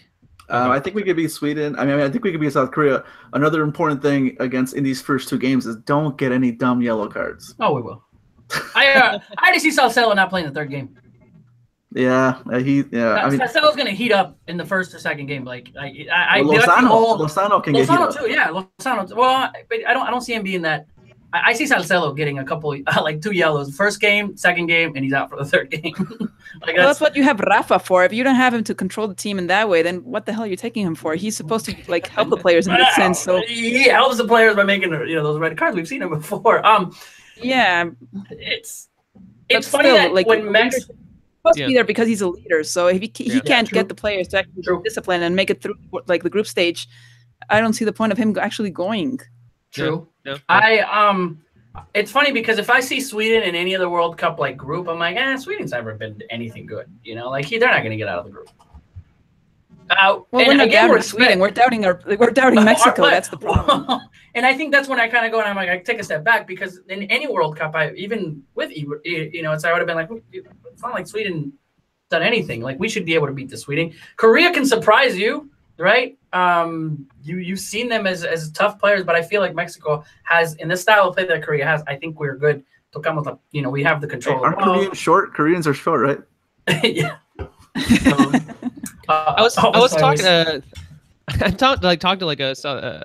I think we could beat Sweden. I think we could beat South Korea. Another important thing in these first two games is don't get any dumb yellow cards. Oh, we will. I already see Salcedo not playing the third game. Yeah, Salcedo's gonna heat up in the first or second game. Like Lozano can get heat up. Too. Yeah, Lozano. Well, but I don't see him being that. I see Salcedo getting a couple, like 2 yellows. First game, second game, and he's out for the third game. That's what you have Rafa for. If you don't have him to control the team in that way, then what the hell are you taking him for? He's supposed to help the players in that sense. So he helps the players by making those red cards. We've seen him before. Yeah, it's funny that when Mex supposed to be there because he's a leader. So if he can't get the players to actually discipline and make it through the group stage, I don't see the point of him actually going. True. Yeah. It's funny because if I see Sweden in any other World Cup group, I'm like, Sweden's never been anything good. They're not going to get out of the group. We're not doubting Sweden. We're doubting Mexico. That's the problem. And I think that's when I kind of go and I'm like, I take a step back because in any World Cup, even with I would have been like, it's not like Sweden done anything. Like we should be able to beat the Sweden. Korea can surprise you. Right? You've seen them as tough players, but I feel like Mexico has, in the style of play that Korea has, I think we're good. We have the control. Aren't Koreans short? Koreans are short, right? Yeah. I was talking to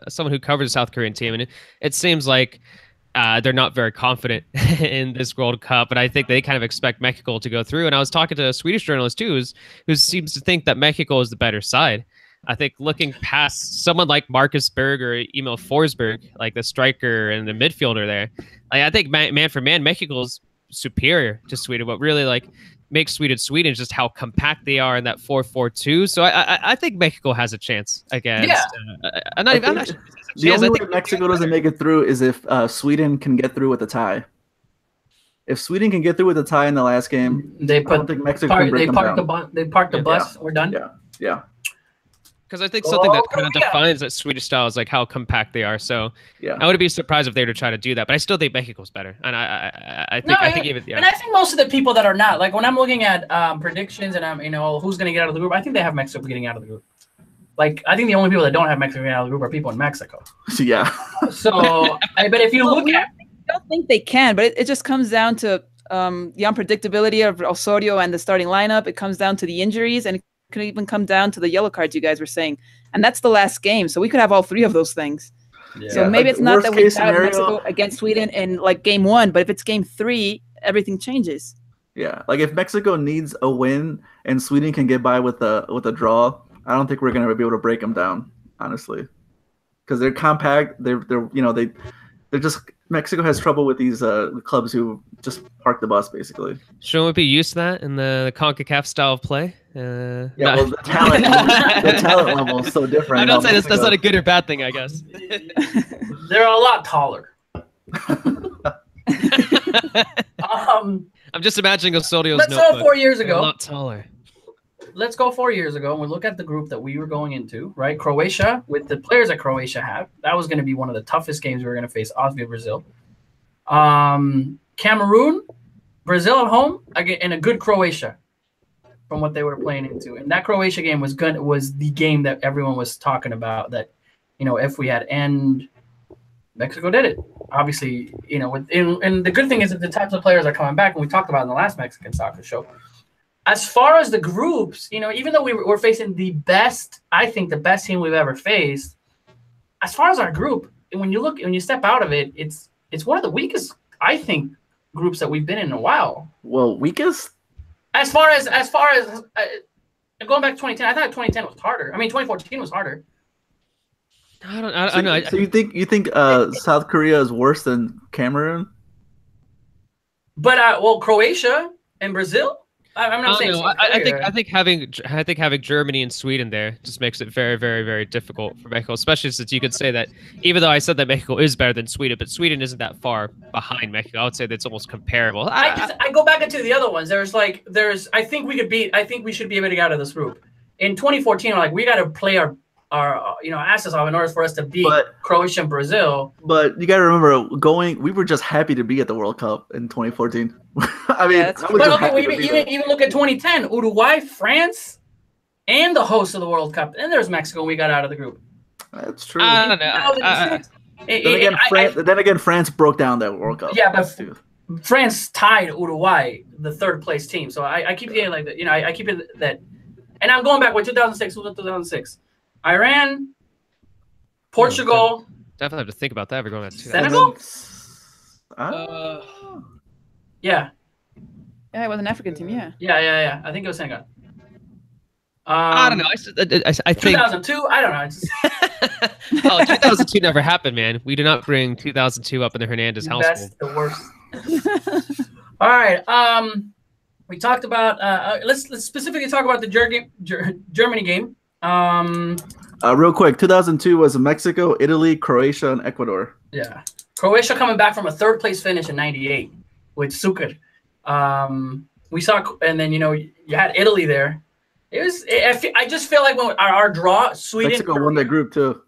someone who covers the South Korean team, and it seems like they're not very confident in this World Cup, but I think they kind of expect Mexico to go through. And I was talking to a Swedish journalist too, who seems to think that Mexico is the better side. I think looking past someone like Marcus Berg or Emil Forsberg, like the striker and the midfielder there, I think man for man, Mexico is superior to Sweden. What really makes Sweden is just how compact they are in that 4-4-2. So I think Mexico has a chance against. Yeah. The only way Mexico doesn't make it through is if Sweden can get through with a tie. If Sweden can get through with a tie in the last game, I don't think Mexico can break them down. They park the bus. We're done. Yeah. Because I think something that kind of defines that Swedish style is how compact they are. So I wouldn't be surprised if they were to try to do that. But I still think Mexico's better, and I think even. Yeah. And I think most of the people that are not, when I'm looking at predictions and I'm who's going to get out of the group, I think they have Mexico getting out of the group. I think the only people that don't have Mexico getting out of the group are people in Mexico. Yeah. So, but if you look at, I don't think they can. But it just comes down to the unpredictability of Osorio and the starting lineup. It comes down to the injuries, and could even come down to the yellow cards you guys were saying, and that's the last game, so we could have all three of those things. So maybe it's not that we have Mexico against Sweden in game 1, but if it's game 3, everything changes. Yeah, if Mexico needs a win and Sweden can get by with a draw, I don't think we're gonna be able to break them down, honestly, because they're compact. Mexico has trouble with these clubs who just park the bus basically. Shouldn't we be used to that in the CONCACAF style of play? Yeah, well, the talent level is so different. I'm not saying that's not a good or bad thing, I guess. They're a lot taller. I'm just imagining Osodio's Let's go 4 years They're a ago. lot taller. Let's go 4 years ago and we look at the group that we were going into, right? Croatia, with the players that Croatia have, that was going to be one of the toughest games we were going to face, obviously Brazil. Cameroon, Brazil at home, again, and a good Croatia from what they were playing into. And that Croatia game was good, was the game that everyone was talking about, that, you know, if we had, and Mexico did it. Obviously, you know, and the good thing is that the types of players are coming back, and we talked about in the last Mexican soccer show. As far as the groups, you know, even though we're facing the best, I think the best team we've ever faced, as far as our group, when you step out of it, it's one of the weakest, I think, groups that we've been in a while. Well, weakest? As far as going back to 2010, I thought 2010 was harder. I mean, 2014 was harder. I know. So you think South Korea is worse than Cameroon? But well, Croatia and Brazil. I'm not saying. I think having Germany and Sweden there just makes it very, very, very difficult for Mexico, especially since you could say that even though I said that Mexico is better than Sweden, but Sweden isn't that far behind Mexico. I would say that's almost comparable. I go back into the other ones. I think we should be able to get out of this group. In 2014, like we got to play our asses off in order for us to beat Croatia and Brazil. But you got to remember, we were just happy to be at the World Cup in 2014. I mean, even look at 2010, Uruguay, France, and the host of the World Cup. And there's Mexico. We got out of the group. That's true. I don't know. Then again, France broke down that World Cup. Yeah, but France tied Uruguay, the third place team. So I keep getting like that. You know, I keep it that. And I'm going back with 2006. Who was 2006? Iran, Portugal. Definitely have to think about that. We're going back to Senegal. Yeah, it was an African team. Yeah. Yeah. I think it was Senegal. I don't know. I think 2002. I don't know. 2002 never happened, man. We did not bring 2002 up in the Hernandez household. That's the worst. All right. We talked about. Let's specifically talk about the Germany game. Real quick, 2002 was Mexico, Italy, Croatia, and Ecuador. Yeah, Croatia coming back from a third place finish in '98 with Suker. We saw, and then you had Italy there. I just feel like when our draw, Sweden, Mexico won that group too.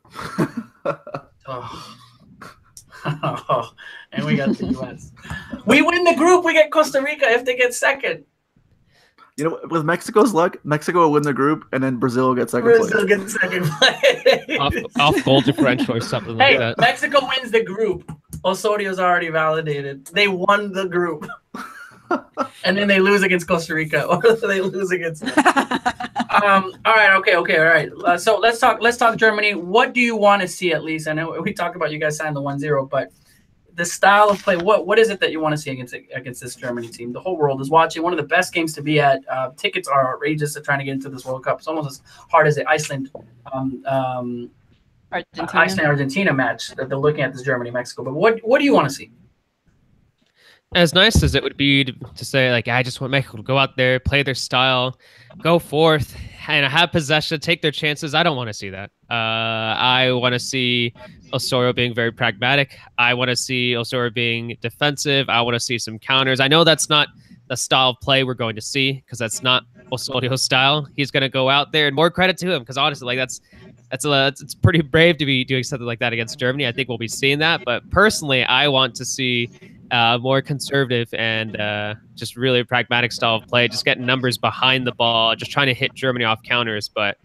And we got the U.S. We win the group. We get Costa Rica if they get second. You know, with Mexico's luck, Mexico will win the group, and then Brazil will get second place. Brazil gets second place. off goal differential or something like that. Mexico wins the group. Osodio's already validated. They won the group. And then they lose against Costa Rica, or they lose against. All right. Okay. All right. So let's talk Germany. What do you want to see at least? I know we talked about you guys signed the 1-0, but the style of play. What is it that you want to see against this Germany team? The whole world is watching. One of the best games to be at. Tickets are outrageous to trying to get into this World Cup. It's almost as hard as the Iceland, Argentina match that they're looking at this Germany Mexico. But what do you want to see? As nice as it would be to say, like, I just want Mexico to go out there, play their style, go forth, and have possession, take their chances. I don't want to see that. I want to see Osorio being very pragmatic. I want to see Osorio being defensive. I want to see some counters. I know that's not the style of play we're going to see because that's not Osorio's style. He's going to go out there, and more credit to him because honestly, like it's pretty brave to be doing something like that against Germany. I think we'll be seeing that. But personally, I want to see more conservative and just really pragmatic style of play, just getting numbers behind the ball, just trying to hit Germany off counters. But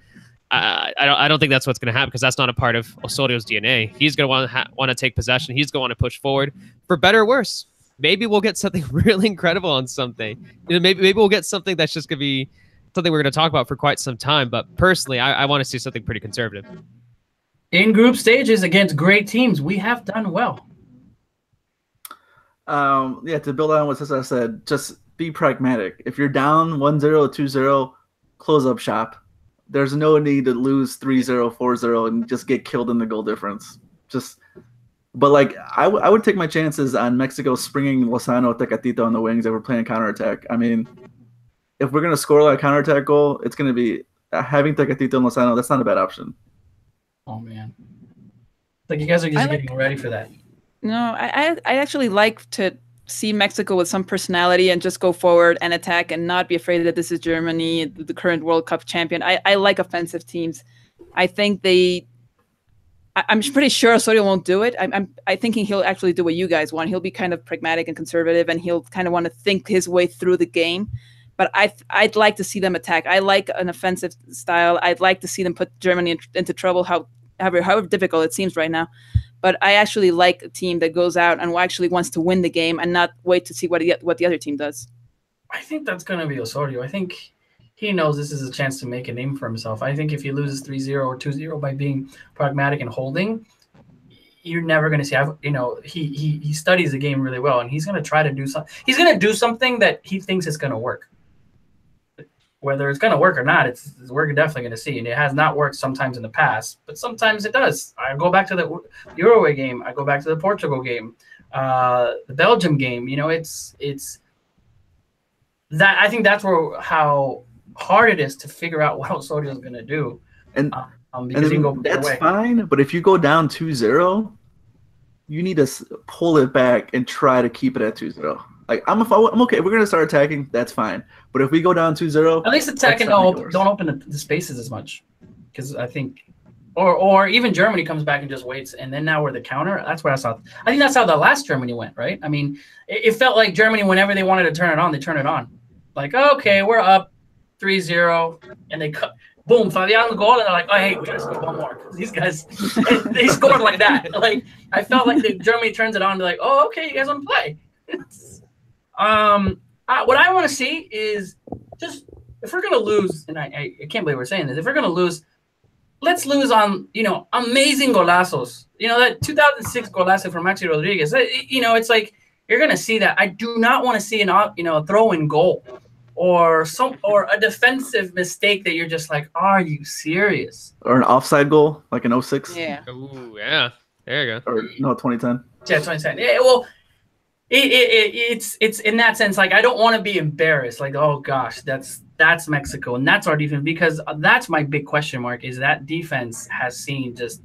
I don't think that's what's going to happen because that's not a part of Osorio's DNA. He's going to want to take possession. He's going to want to push forward for better or worse. Maybe we'll get something really incredible on something. Maybe we'll get something that's just going to be something we're going to talk about for quite some time. But personally, I want to see something pretty conservative. In group stages against great teams, we have done well. To build on what Cesar said, just be pragmatic. If you're down 1-0, 2-0, close up shop. There's no need to lose 3-0, 4-0, and just get killed in the goal difference. Just But like, I would take my chances on Mexico springing Lozano Tecatito on the wings if we're playing counterattack. I mean, if we're gonna score like a counterattack goal, it's gonna be having Tecatito and Lozano. That's not a bad option. Oh man, like you guys are just getting ready for that. No, I actually like to see Mexico with some personality and just go forward and attack and not be afraid that this is Germany, the current World Cup champion. I like offensive teams. I think I'm pretty sure Osorio won't do it. I'm thinking he'll actually do what you guys want. He'll be kind of pragmatic and conservative, and he'll kind of want to think his way through the game. But I'd like to see them attack. I like an offensive style. I'd like to see them put Germany into trouble, however difficult it seems right now. But I actually like a team that goes out and actually wants to win the game and not wait to see what the other team does. I think that's going to be Osorio. I think he knows this is a chance to make a name for himself. I think if he loses 3-0 or 2-0 by being pragmatic and holding, you're never going to see. He studies the game really well, and he's going to try to do something. He's going to do something that he thinks is going to work. Whether it's going to work or not, we're definitely going to see. And it has not worked sometimes in the past, but sometimes it does. I go back to the Uruguay game. I go back to the Portugal game, the Belgium game. It's that I think that's how hard it is to figure out what Osorio is going to do. And because you can go that's fine, but if you go down 2-0, you need to pull it back and try to keep it at 2-0. Like I'm okay. If we're gonna start attacking, that's fine. But if we go down 2-0, at least attacking don't open the spaces as much, because I think, or even Germany comes back and just waits, and then now we're the counter. That's where I think that's how the last Germany went, right? I mean, it felt like Germany, whenever they wanted to turn it on, they turn it on. Like, okay, we're up 3-0, and they cut. Boom, Fabian goal, and they're like, oh, hey, we gotta score one more. These guys, they scored like that. Like, I felt like Germany turns it on, they're like, oh, okay, you guys want to play. What I want to see is just, if we're gonna lose, and I can't believe we're saying this, if we're gonna lose, let's lose on amazing golazos. That 2006 golazo from Maxi Rodriguez. It's like you're gonna see that. I do not want to see a throw-in goal or a defensive mistake that you're just like, are you serious? Or an offside goal like an 06. Yeah. Ooh, yeah. There you go. Or no, 2010. Yeah, 2010. Yeah, well. It's in that sense, like I don't want to be embarrassed, like, oh gosh, that's Mexico and that's our defense, because that's my big question mark, is that defense has seen just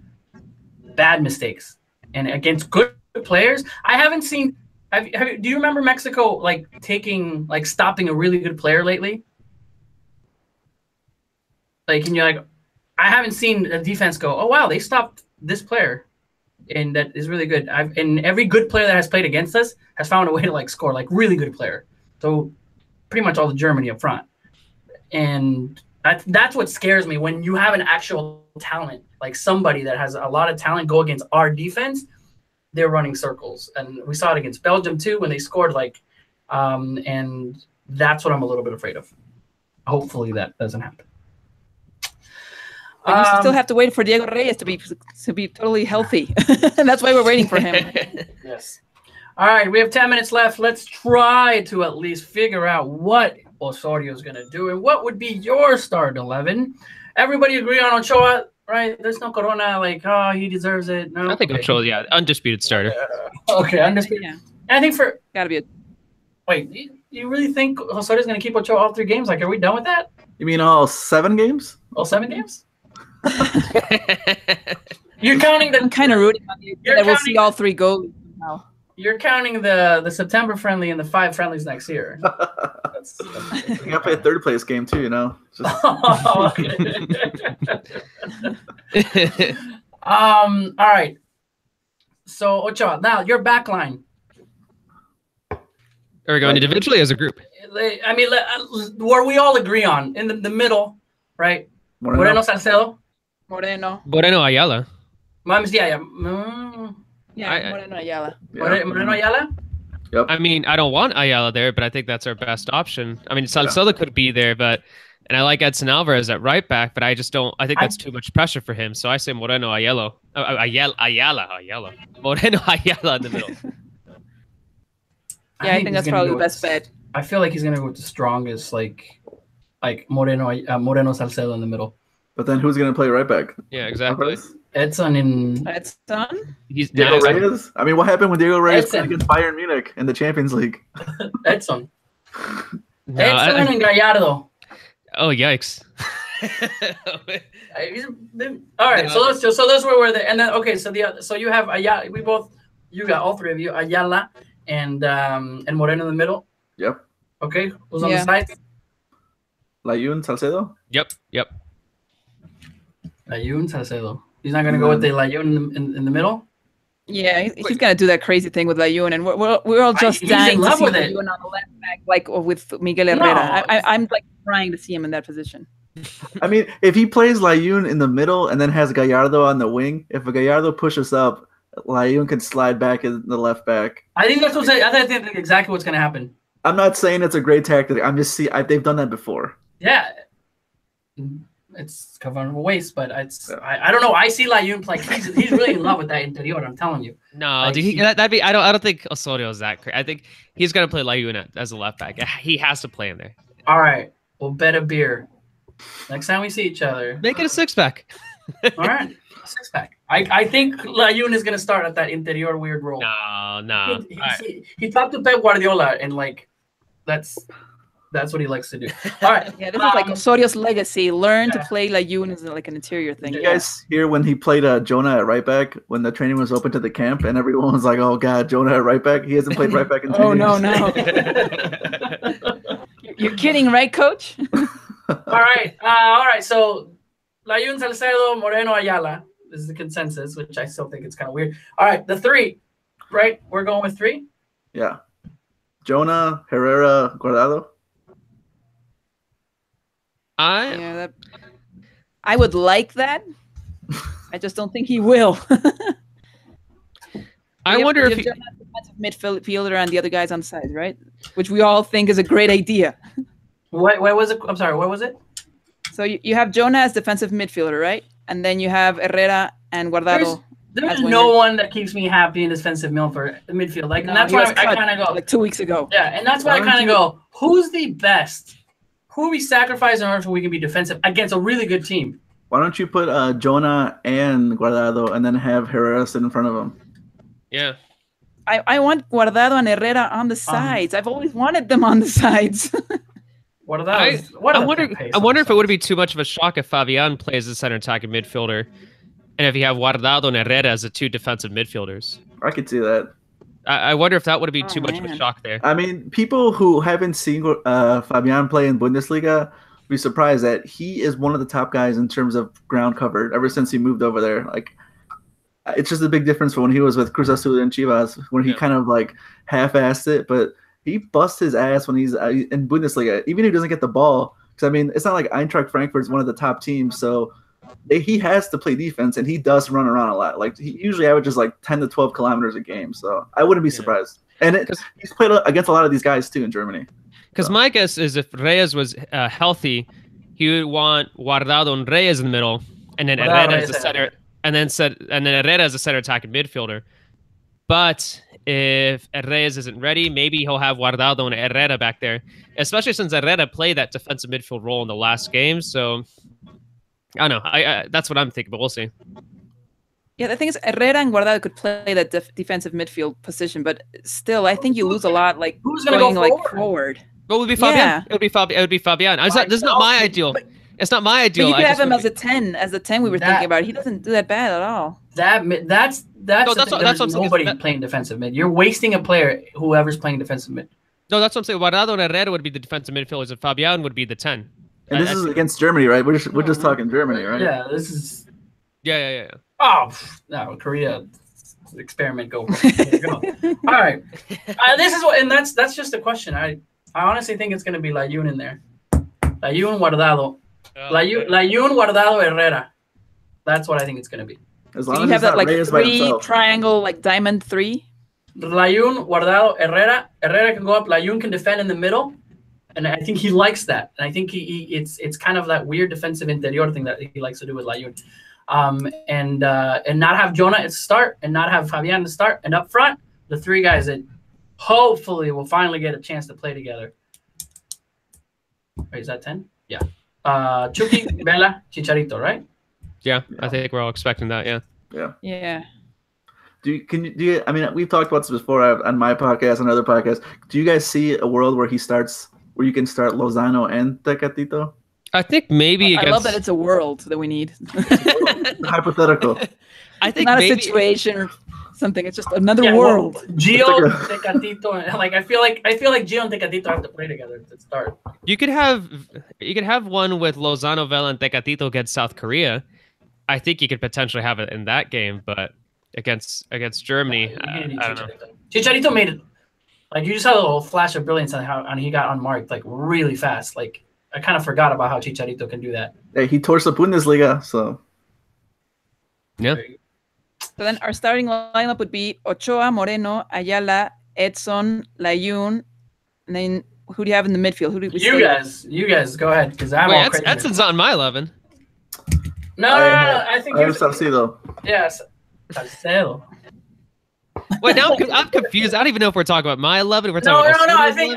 bad mistakes, and against good players I haven't seen. Do you remember Mexico stopping a really good player lately? Like, and you're like, I haven't seen a defense go, oh wow, they stopped this player. And that is really good. And every good player that has played against us has found a way to score, really good player. So pretty much all the Germany up front. And that's what scares me, when you have an actual talent, like somebody that has a lot of talent go against our defense, they're running circles. And we saw it against Belgium too, when they scored and that's what I'm a little bit afraid of. Hopefully that doesn't happen. But you still have to wait for Diego Reyes to be totally healthy. And that's why we're waiting for him. Yes. All right, we have 10 minutes left. Let's try to at least figure out what Osorio is going to do and what would be your start 11. Everybody agree on Ochoa, right? There's no Corona, he deserves it. No, I think Ochoa, yeah, undisputed starter. Okay, undisputed. Yeah. And I think gotta be. Wait, you really think Osorio is going to keep Ochoa all 3 games? Are we done with that? You mean all 7 games? All 7 games? You're counting I'm kind of rooting on you that we'll see all 3 goals now. You're counting the September friendly and the 5 friendlies next year. You gotta play a 3rd place game too, All right. So Ochoa, now your back line. Are we going individually as a group? I mean, where we all agree on in the middle, right? Moreno Salcedo. Moreno Ayala. Yeah. Moreno Ayala. Moreno Ayala? Yep. I mean, I don't want Ayala there, but I think that's our best option. I mean, Salcedo could be there, and I like Edson Alvarez at right back, but I just don't. I think that's too much pressure for him. So I say Moreno Ayala. Moreno Ayala in the middle. Yeah, I think that's probably the best bet. I feel like he's gonna go with the strongest, like Moreno Salcedo in the middle. But then who's gonna play right back? Yeah, exactly. Edson in Edson? He's Diego now, Reyes. I mean, what happened when Diego Reyes played Edson. against Bayern Munich in the Champions League? Edson. no, Edson and Gallardo. oh yikes. All right, No. so that's where we're there. And then okay, so you have Ayala. You got all three of you, Ayala and Moreno in the middle. Yep. Okay, who's on the Yeah. sides? Layun, Salcedo. Yep. Layun, Salcedo. He's not gonna go with the Layun in the middle. Yeah, he's gonna do that crazy thing with Layun, and we're all just He's in dying to love see with it. Layun on the left back, like with Miguel Herrera. No. I'm like trying to see him in that position. I mean, if he plays Layun in the middle and then has Gallardo on the wing, if Gallardo pushes up, Layun can slide back in the left back. I think that's I think exactly what's gonna happen. I'm not saying it's a great tactic. I'm just they've done that before. Yeah. It's covering a waste, but I don't know. I see Layun play. He's really in love with that interior. I'm telling you. No, Like, dude, that'd be. I don't think Osorio is that crazy. I think he's gonna play Layun as a left back. He has to play in there. All right, we'll bet a beer next time we see each other. Make it a 6-pack. All right, 6-pack. I think Layun is gonna start at that interior weird role. No. He talked to Pep Guardiola and like that's what he likes to do. All right. Yeah, this is like Osorio's legacy. Learn to yeah. play Layun as like an interior thing. Did you guys hear when he played Jonah at right back when the training was open to the camp and everyone was like, "Oh God, Jonah at right back. He hasn't played right back in 2 Oh years." no. You're kidding, right, Coach? All right. So Layun, Salcedo, Moreno, Ayala. This is the consensus, which I still think it's kind of weird. All right, the three. Right, we're going with three. Yeah. Jonah, Herrera, Guardado. I would like that. I just don't think he will. I wonder if defensive midfielder and the other guys on the side, right? Which we all think is a great idea. What was it? I'm sorry. What was it? So you have Jonah as defensive midfielder, right? And then you have Herrera and Guardado. There's no one that keeps me happy in defensive midfield. Like, and that's why I kind of go like 2 weeks ago. Yeah, and that's why I kind of go, who's the best? Who are we sacrificing in order so we can be defensive against a really good team? Why don't you put Jonah and Guardado and then have Herrera sit in front of him? yeah. I want Guardado and Herrera on the sides. I've always wanted them on the sides. What are I those? wonder if it would be too much of a shock if Fabian plays the center attacking midfielder, and if you have Guardado and Herrera as the two defensive midfielders. I could see that. I wonder if that would be too much of a shock there. I mean, people who haven't seen Fabian play in Bundesliga would be surprised that he is one of the top guys in terms of ground covered ever since he moved over there. Like, it's just a big difference from when he was with Cruz Azul and Chivas, when he kind of like half-assed it, but he busts his ass when he's in Bundesliga, even if he doesn't get the ball. Because, I mean, it's not like Eintracht Frankfurt is one of the top teams, so he has to play defense, and he does run around a lot. Like, he usually averages like 10 to 12 kilometers a game, so I wouldn't be surprised. And he's played against a lot of these guys, too, in Germany. Because my guess is if Reyes was healthy, he would want Guardado and Reyes in the middle, and then Herrera as the center, and then Herrera as a center attacking midfielder. But if Reyes isn't ready, maybe he'll have Guardado and Herrera back there, especially since Herrera played that defensive midfield role in the last game. So I don't know. I that's what I'm thinking, but we'll see. Yeah, the thing is, Herrera and Guardado could play that defensive midfield position, but still, I think you lose a lot. Like who's going to go forward? What would be Fabian? Yeah. It would be Fabian. This is not my ideal. It's not my ideal. But you could have him as a 10, as the 10 we were thinking about. He doesn't do that bad at all. That's nobody playing defensive mid. You're wasting a player, whoever's playing defensive mid. No, that's what I'm saying. Guardado and Herrera would be the defensive midfielders, and Fabian would be the 10. And this is against Germany, right? We're just talking Germany, right? Yeah, this is. Yeah. Oh no, Korea experiment go. All right, this is what, and that's just a question. I honestly think it's going to be Layun in there. Layun, Guardado. Layun, Guardado, Herrera. That's what I think it's going to be. As So long you as have it's that not like Reyes by 3 himself. triangle, like diamond 3. Layun, Guardado, Herrera. Herrera can go up. Layun can defend in the middle, and I think he likes that. And I think it's kind of that weird defensive interior thing that he likes to do with Layun. And not have Jonah start, and not have Fabian to start, and up front the 3 guys that hopefully will finally get a chance to play together. Wait, is that 10? Yeah. Chucky, Vela, Chicharito, right? Yeah, I think we're all expecting that. Yeah. Yeah. Yeah. Do you? I mean, we've talked about this before on my podcast and other podcasts. Do you guys see a world where you can start Lozano and Tecatito? I think maybe I love that it's a world that we need. Hypothetical. I think Not maybe, a situation or something. It's just another world. Well, Gio, Tecatito, like I feel like Gio and Tecatito have to play together to start. you could have one with Lozano, Vela, and Tecatito against South Korea. I think you could potentially have it in that game, but against Germany, I don't know. Chicharito made it. Like you just had a little flash of brilliance on how he got unmarked like really fast. Like I kind of forgot about how Chicharito can do that. Hey, he torched the Bundesliga, so Yeah. So then our starting lineup would be Ochoa, Moreno, Ayala, Edson, Layun, and then who do you have in the midfield? Who do we You guys go ahead because I'm all crazy. Edson's not in my 11. No, I think I have Salcido. Yes, Salcedo. Wait, now I'm confused. I don't even know if we're talking about my 11. We're talking No. about I think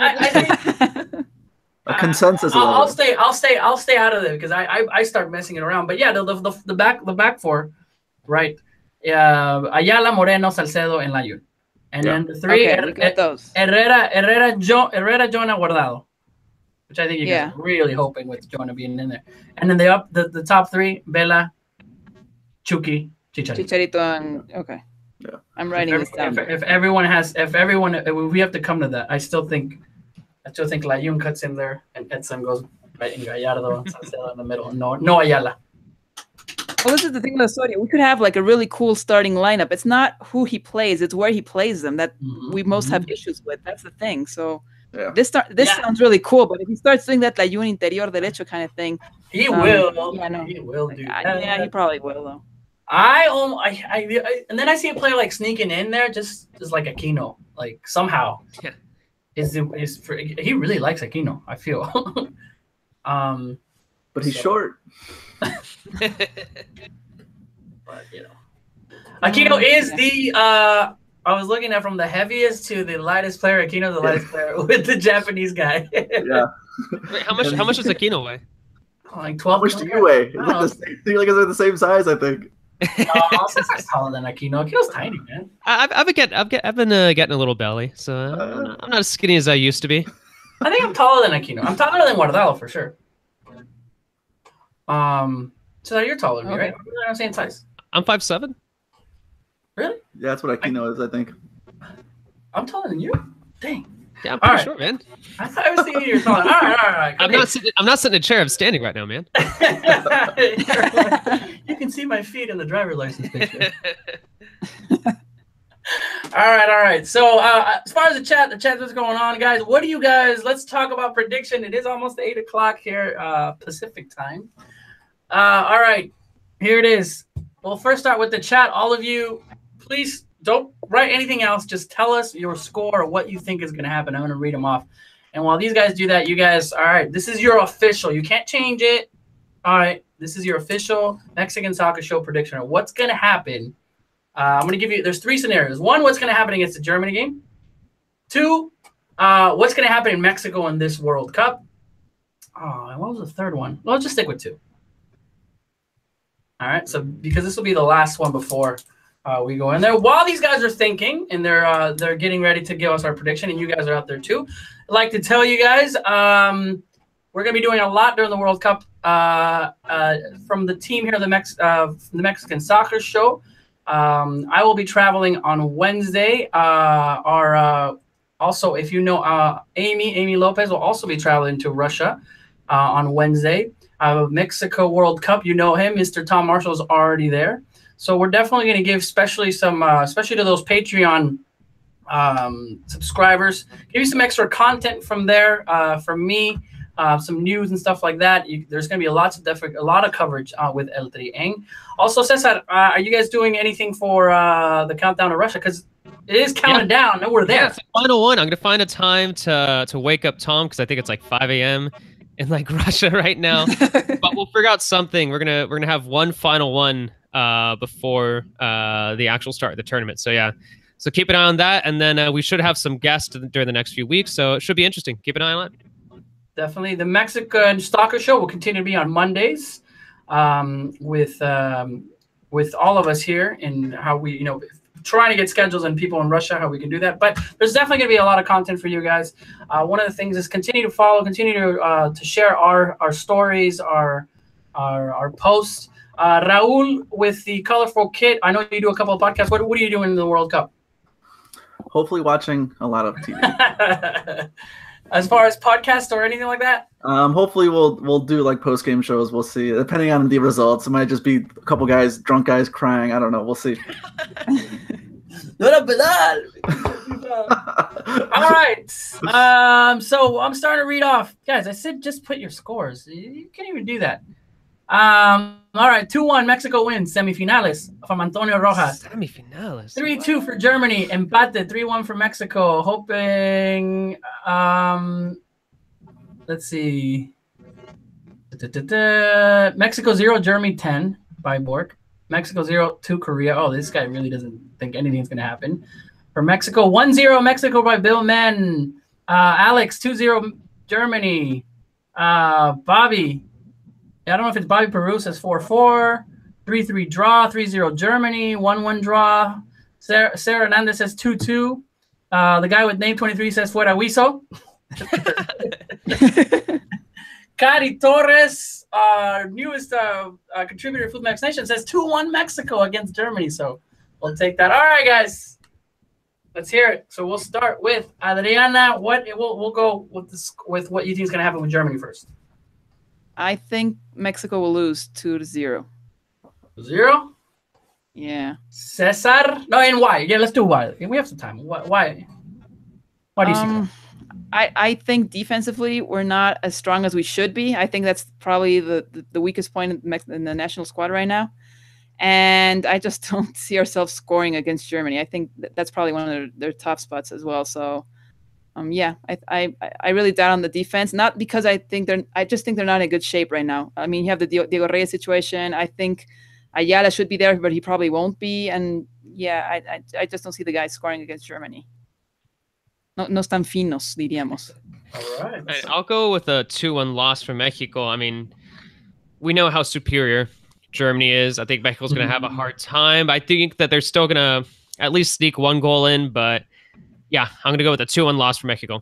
A consensus. I'll stay out of it because I start messing it around. But yeah, the back four, right? Ayala, Moreno, Salcedo, and Layun. And then the three, Herrera, Jonah, Guardado, which I think you guys are really hoping with Jonah being in there. And then the top three, Vela, Chucky, Chicharito, and okay. Yeah. I'm writing this down. If we have to come to that, I still think Layun cuts in there and Edson goes right in Gallardo and Salcedo in the middle. No Ayala. Well, this is the thing with Osorio. We could have like a really cool starting lineup. It's not who he plays; it's where he plays them that we most have issues with. That's the thing. So this sounds really cool. But if he starts doing that Layun interior derecho kind of thing, he will. Yeah, no. He will do that. Yeah, he probably will though. And then I see a player like sneaking in there, just like Aquino, like somehow. Yeah. He really likes Aquino, I feel. But he's short. But Aquino is the I was looking at from the heaviest to the lightest player. Aquino's the lightest player with the Japanese guy. Yeah. Wait, how much does Aquino weigh? Like 12. How much do you weigh? They're the same size, I think. No, Cesar's taller than Aquino. Aquino's tiny, man. I've been getting a little belly, so I'm not as skinny as I used to be. I think I'm taller than Aquino. I'm taller than Guardado for sure. So you're taller than me, right? We're the same size. I'm 5'7". Really? Yeah, that's what Aquino is, I think. I'm taller than you? Dang. Yeah, I'm pretty short, man. I thought I was thinking you were taller. All right. I'm not sitting in a chair. I'm standing right now, man. You can see my feet in the driver license picture. All right. So as far as the chat that's going on, guys. What do you guys? Let's talk about prediction. It is almost 8 o'clock here, Pacific time. All right, here it is. We'll first start with the chat. All of you, please don't write anything else. Just tell us your score or what you think is going to happen. I'm going to read them off. And while these guys do that, you guys, all right, this is your official. You can't change it. All right, this is your official Mexican Soccer Show prediction. What's going to happen? I'm going to give you, there's 3 scenarios. 1, what's going to happen against the Germany game. 2, what's going to happen in Mexico in this World Cup. Oh, and what was the third one? Well, let's just stick with 2. All right, so because this will be the last one before we go in there. While these guys are thinking and they're getting ready to give us our prediction, and you guys are out there too, I'd like to tell you guys we're going to be doing a lot during the World Cup from the team here, the Mexican Soccer Show. I will be traveling on Wednesday. Also, if you know Amy Lopez will also be traveling to Russia on Wednesday. Mexico World Cup, you know him, Mr. Tom Marshall is already there. So we're definitely going to give especially to those Patreon subscribers, give you some extra content from there, from me, some news and stuff like that. There's going to be a lot of coverage with El Trieng. Also, Cesar, are you guys doing anything for the countdown to Russia? Because it is counted down, and we're there. Yeah, it's the final one. I'm going to find a time to wake up Tom, because I think it's like 5 a.m. in like Russia right now. But we'll figure out something. We're gonna have one final one before the actual start of the tournament. So yeah, so keep an eye on that, and then we should have some guests during the next few weeks. So it should be interesting. Keep an eye on it. Definitely, the Mexican Soccer Show will continue to be on Mondays. with all of us here and how we, trying to get schedules and people in Russia, how we can do that. But there's definitely going to be a lot of content for you guys. One of the things is continue to follow, continue to share our stories, our posts. Raul with the colorful kit. I know you do a couple of podcasts. What are you doing in the World Cup? Hopefully watching a lot of TV. As far as podcasts or anything like that? Hopefully we'll do like post-game shows. We'll see. Depending on the results, it might just be a couple guys, drunk guys crying. I don't know. We'll see. All right. So I'm starting to read off. Guys, I said just put your scores. You can't even do that. All right, 2-1 Mexico wins semifinales from Antonio Rojas. Semifinales. 3-2 for Germany. Empate 3-1 for Mexico. Hoping let's see. Mexico 0, Germany 10 by Bork. Mexico 0-2 Korea. Oh, this guy really doesn't think anything's gonna happen. For Mexico, 1-0 Mexico by Bill Men. Alex 2-0 Germany. Bobby. I don't know if it's Bobby Peru says 4-4, 3-3 draw, 3-0 Germany, 1-1 draw. Sarah Hernandez says 2-2. The guy with name 23 says Fuera Huizo. Cari Torres, our newest contributor to Food Max Nation, says 2-1 Mexico against Germany. So we'll take that. All right, guys. Let's hear it. So we'll start with Adriana. We'll go with what you think is going to happen with Germany first. I think Mexico will lose 2-0. 0? Yeah. Cesar? No, and why? Yeah, let's do why. We have some time. Why? Why do you see that? I think defensively we're not as strong as we should be. I think that's probably the weakest point in the national squad right now. And I just don't see ourselves scoring against Germany. I think that's probably one of their top spots as well. So yeah, I really doubt on the defense, not because I just think they're not in good shape right now. I mean, you have the Diego Reyes situation. I think Ayala should be there, but he probably won't be. And yeah, I just don't see the guys scoring against Germany. No están finos, diríamos. All right. I'll go with a 2-1 loss for Mexico. I mean, we know how superior Germany is. I think Mexico's going to have a hard time. I think that they're still going to at least sneak one goal in, but yeah, I'm going to go with a 2-1 loss for Mexico.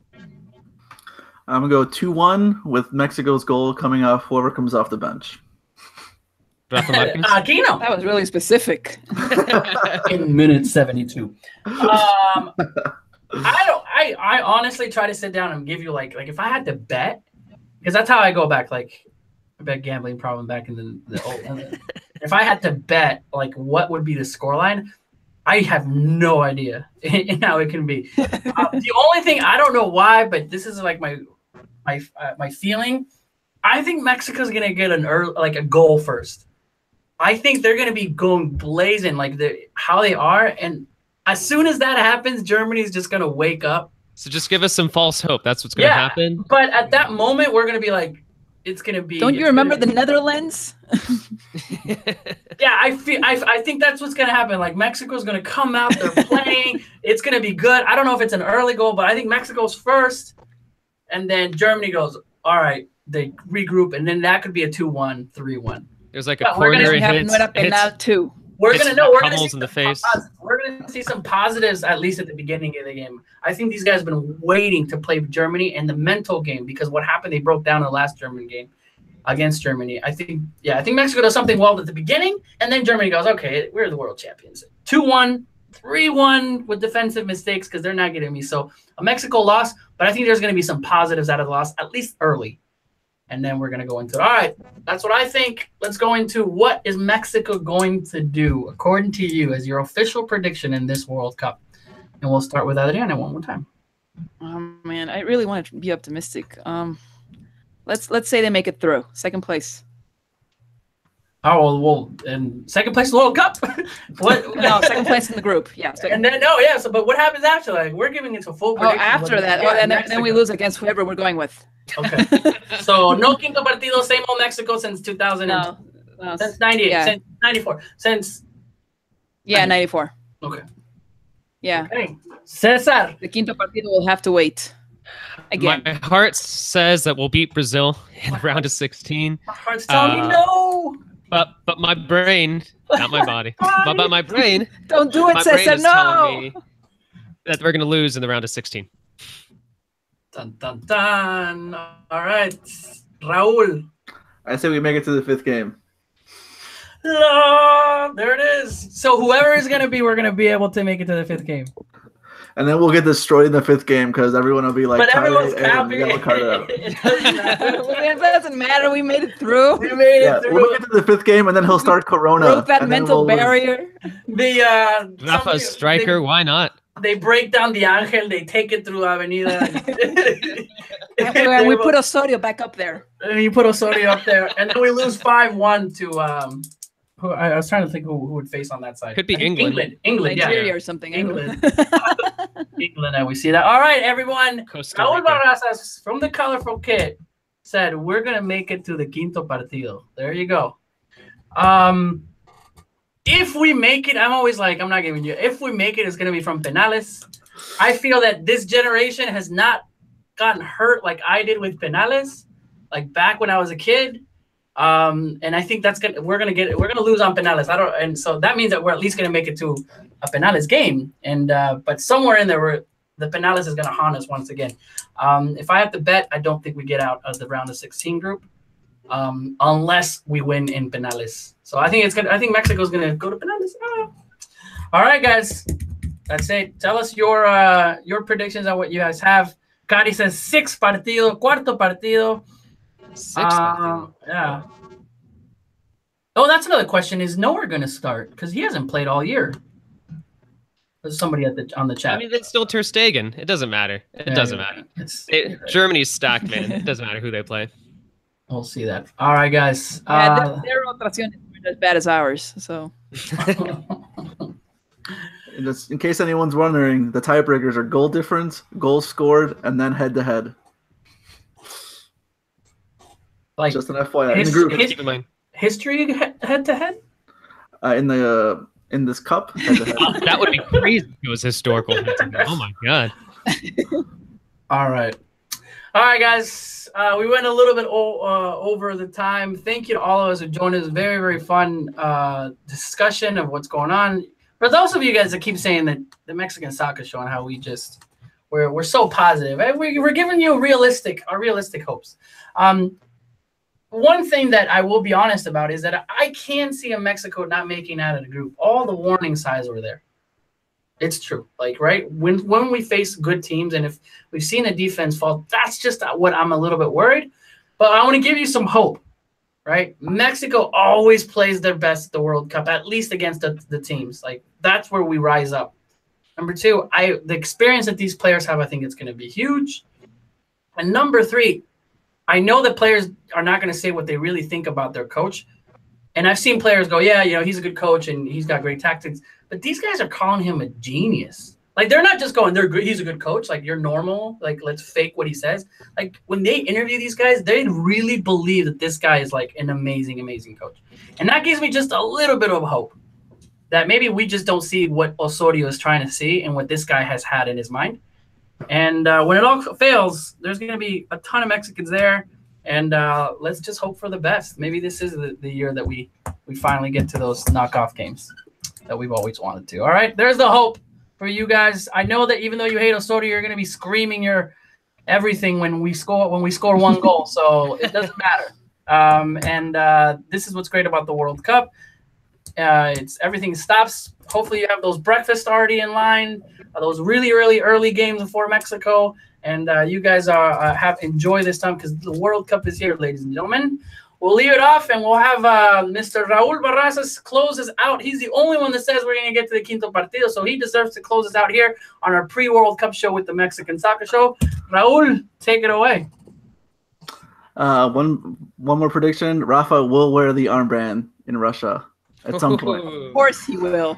I'm going to go 2-1 with Mexico's goal coming off whoever comes off the bench. Aquino. That was really specific. In minute 72. I honestly try to sit down and give you like if I had to bet, because that's how I go back. Like I bet gambling problem back in the old. If I had to bet, like what would be the scoreline? I have no idea how it can be. The only thing I don't know why, but this is like my feeling. I think Mexico's gonna get a goal first. I think they're gonna be going blazing how they are, and as soon as that happens, Germany's just gonna wake up. So just give us some false hope. That's what's gonna happen. But at that moment, we're gonna be like, it's gonna be. Don't you remember the Netherlands? Yeah, I think that's what's gonna happen. Like Mexico's gonna come out, they're playing. It's gonna be good. I don't know if it's an early goal, but I think Mexico's first, and then Germany goes. All right, they regroup, and then that could be a 2-1, 3-1. There's like a corner hits too. We're gonna know. We're gonna see in the face. We're gonna see some positives at least at the beginning of the game. I think these guys have been waiting to play Germany in the mental game because what happened? They broke down in the last German game against Germany. I think Mexico does something well at the beginning, and then Germany goes, okay, we're the world champions. 2-1, 3-1 with defensive mistakes because they're not getting me. So a Mexico loss, but I think there's gonna be some positives out of the loss at least early. And then we're going to go into it. All right, that's what I think. Let's go into what is Mexico going to do, according to you, as your official prediction in this World Cup. And we'll start with Adriana one more time. Oh, man, I really want to be optimistic. Let's say they make it through. Second place. Oh, well, and second place in the World Cup? What? No, second place in the group. Yeah. And then, but what happens after? Like, we're giving it a full prediction. Oh, after that. Yeah, and then we lose against whoever we're going with. Okay. So, no quinto partido, same old Mexico since 2000. No, since 98, since 94. Since. Yeah, 94. Okay. Yeah. Okay. Cesar. The quinto partido will have to wait. Again. My heart says that we'll beat Brazil in the round of 16. My heart's telling me no. But my brain, not my body, but my brain. Don't do it, My brain Cesar. is No. telling me that we're gonna lose in the round of 16. Dun dun dun. All right, Raul. I say we make it to the 5th game. There it is. So whoever is gonna be, we're gonna be able to make it to the 5th game. And then we'll get destroyed in the 5th game because everyone will be like, But everyone's "Tired," and happy. yellow card out. It doesn't matter. It doesn't matter. We made it through. We made it Yeah, through. we'll get to the 5th game, and then he'll start Corona. Broke that and then mental we'll lose. barrier. Rafa's striker, why not? They break down the Angel. They take it through Avenida. And we put Osorio back up there. And you put Osorio up there, and then we lose 5-1 to who I was trying to think who would face on that side. Could be I think England. England, Nigeria yeah. or something. England. England, and we see that. All right, everyone. Costa Raul Rica. Barrazas from the Colorful Kit said we're gonna make it to the quinto partido. There you go. If we make it, I'm always like, I'm not giving you. If we make it, it's gonna be from penales. I feel that this generation has not gotten hurt like I did with penales, like back when I was a kid. And I think we're gonna lose on penales. And so that means that we're at least gonna make it to a penales game. And but somewhere in there, the penales is gonna haunt us once again. If I have to bet, I don't think we get out of the round of 16 group, unless we win in penales. So I think I think Mexico's gonna go to penales. All right, guys, that's it. Tell us your predictions on what you guys have. Cari says 6 partido, cuarto partido. 6 partido. Yeah. Oh, that's another question. Is Noah going to start? Because he hasn't played all year. There's somebody on the chat. I mean, it's still Ter Stegen. It doesn't matter. It doesn't matter. Germany's stacked, man. It doesn't matter who they play. We'll see that. All right, guys. Yeah, their rotación is as bad as ours. So. Just in case anyone's wondering, the tiebreakers are goal difference, goals scored, and then head-to-head. Like just an FYI. In the group. Keep in mind. History head-to-head? In this cup, head-to-head. That would be crazy if it was historical. Oh, my God. All right. All right, guys. We went a little bit over the time. Thank you to all of us who joined us. Very, very fun discussion of what's going on. For those of you guys that keep saying that the Mexican Soccer Show and how we're so positive, we're giving you realistic hopes. One thing that I will be honest about is that I can see a Mexico not making out of the group. All the warning signs were there. It's true. Like, right, when we face good teams and if we've seen the defense fall, that's just what I'm a little bit worried. But I want to give you some hope. Right? Mexico always plays their best at the World Cup, at least against the teams. Like, that's where we rise up. Number 2, the experience that these players have, I think it's going to be huge. And number 3, I know that players are not going to say what they really think about their coach. And I've seen players go, yeah, he's a good coach and he's got great tactics. But these guys are calling him a genius. Like, they're not just going, he's a good coach. Like, you're normal. Like, let's fake what he says. Like, when they interview these guys, they really believe that this guy is, like, an amazing, amazing coach. And that gives me just a little bit of hope that maybe we just don't see what Osorio is trying to see and what this guy has had in his mind. And when it all fails, there's going to be a ton of Mexicans there. And let's just hope for the best. Maybe this is the year that we finally get to those knockoff games that we've always wanted to. All right, there's the hope for you guys. I know that even though you hate Osorio, you're going to be screaming your everything when we score one goal. So it doesn't matter. This is what's great about the World Cup. It's everything stops. Hopefully you have those breakfasts already in line, those really, really early games before Mexico. And you guys have enjoy this time because the World Cup is here, ladies and gentlemen. We'll leave it off and we'll have Mr. Raul Barrazas close us out. He's the only one that says we're going to get to the quinto partido, so he deserves to close us out here on our pre-World Cup show with the Mexican Soccer Show. Raul, take it away. One more prediction. Rafa will wear the armband in Russia at some point. Of course he will.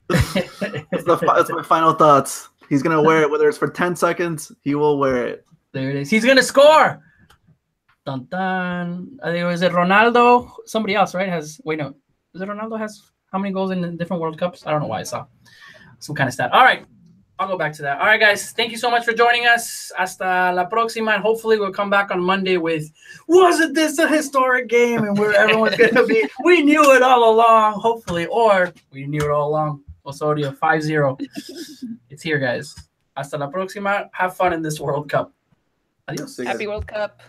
That's my final thoughts. He's going to wear it, whether it's for 10 seconds, he will wear it. There it is. He's going to score. Dun, dun. I think it was Ronaldo. Somebody else, right? Is it Ronaldo has how many goals in different World Cups? I don't know why I saw some kind of stat. All right. I'll go back to that. All right, guys. Thank you so much for joining us. Hasta la próxima. And hopefully we'll come back on Monday with, wasn't this a historic game? And where everyone's going to be, we knew it all along, hopefully. Or we knew it all along. Osorio 5-0. It's here, guys. Hasta la próxima. Have fun in this World Cup. Adios. Happy World Cup.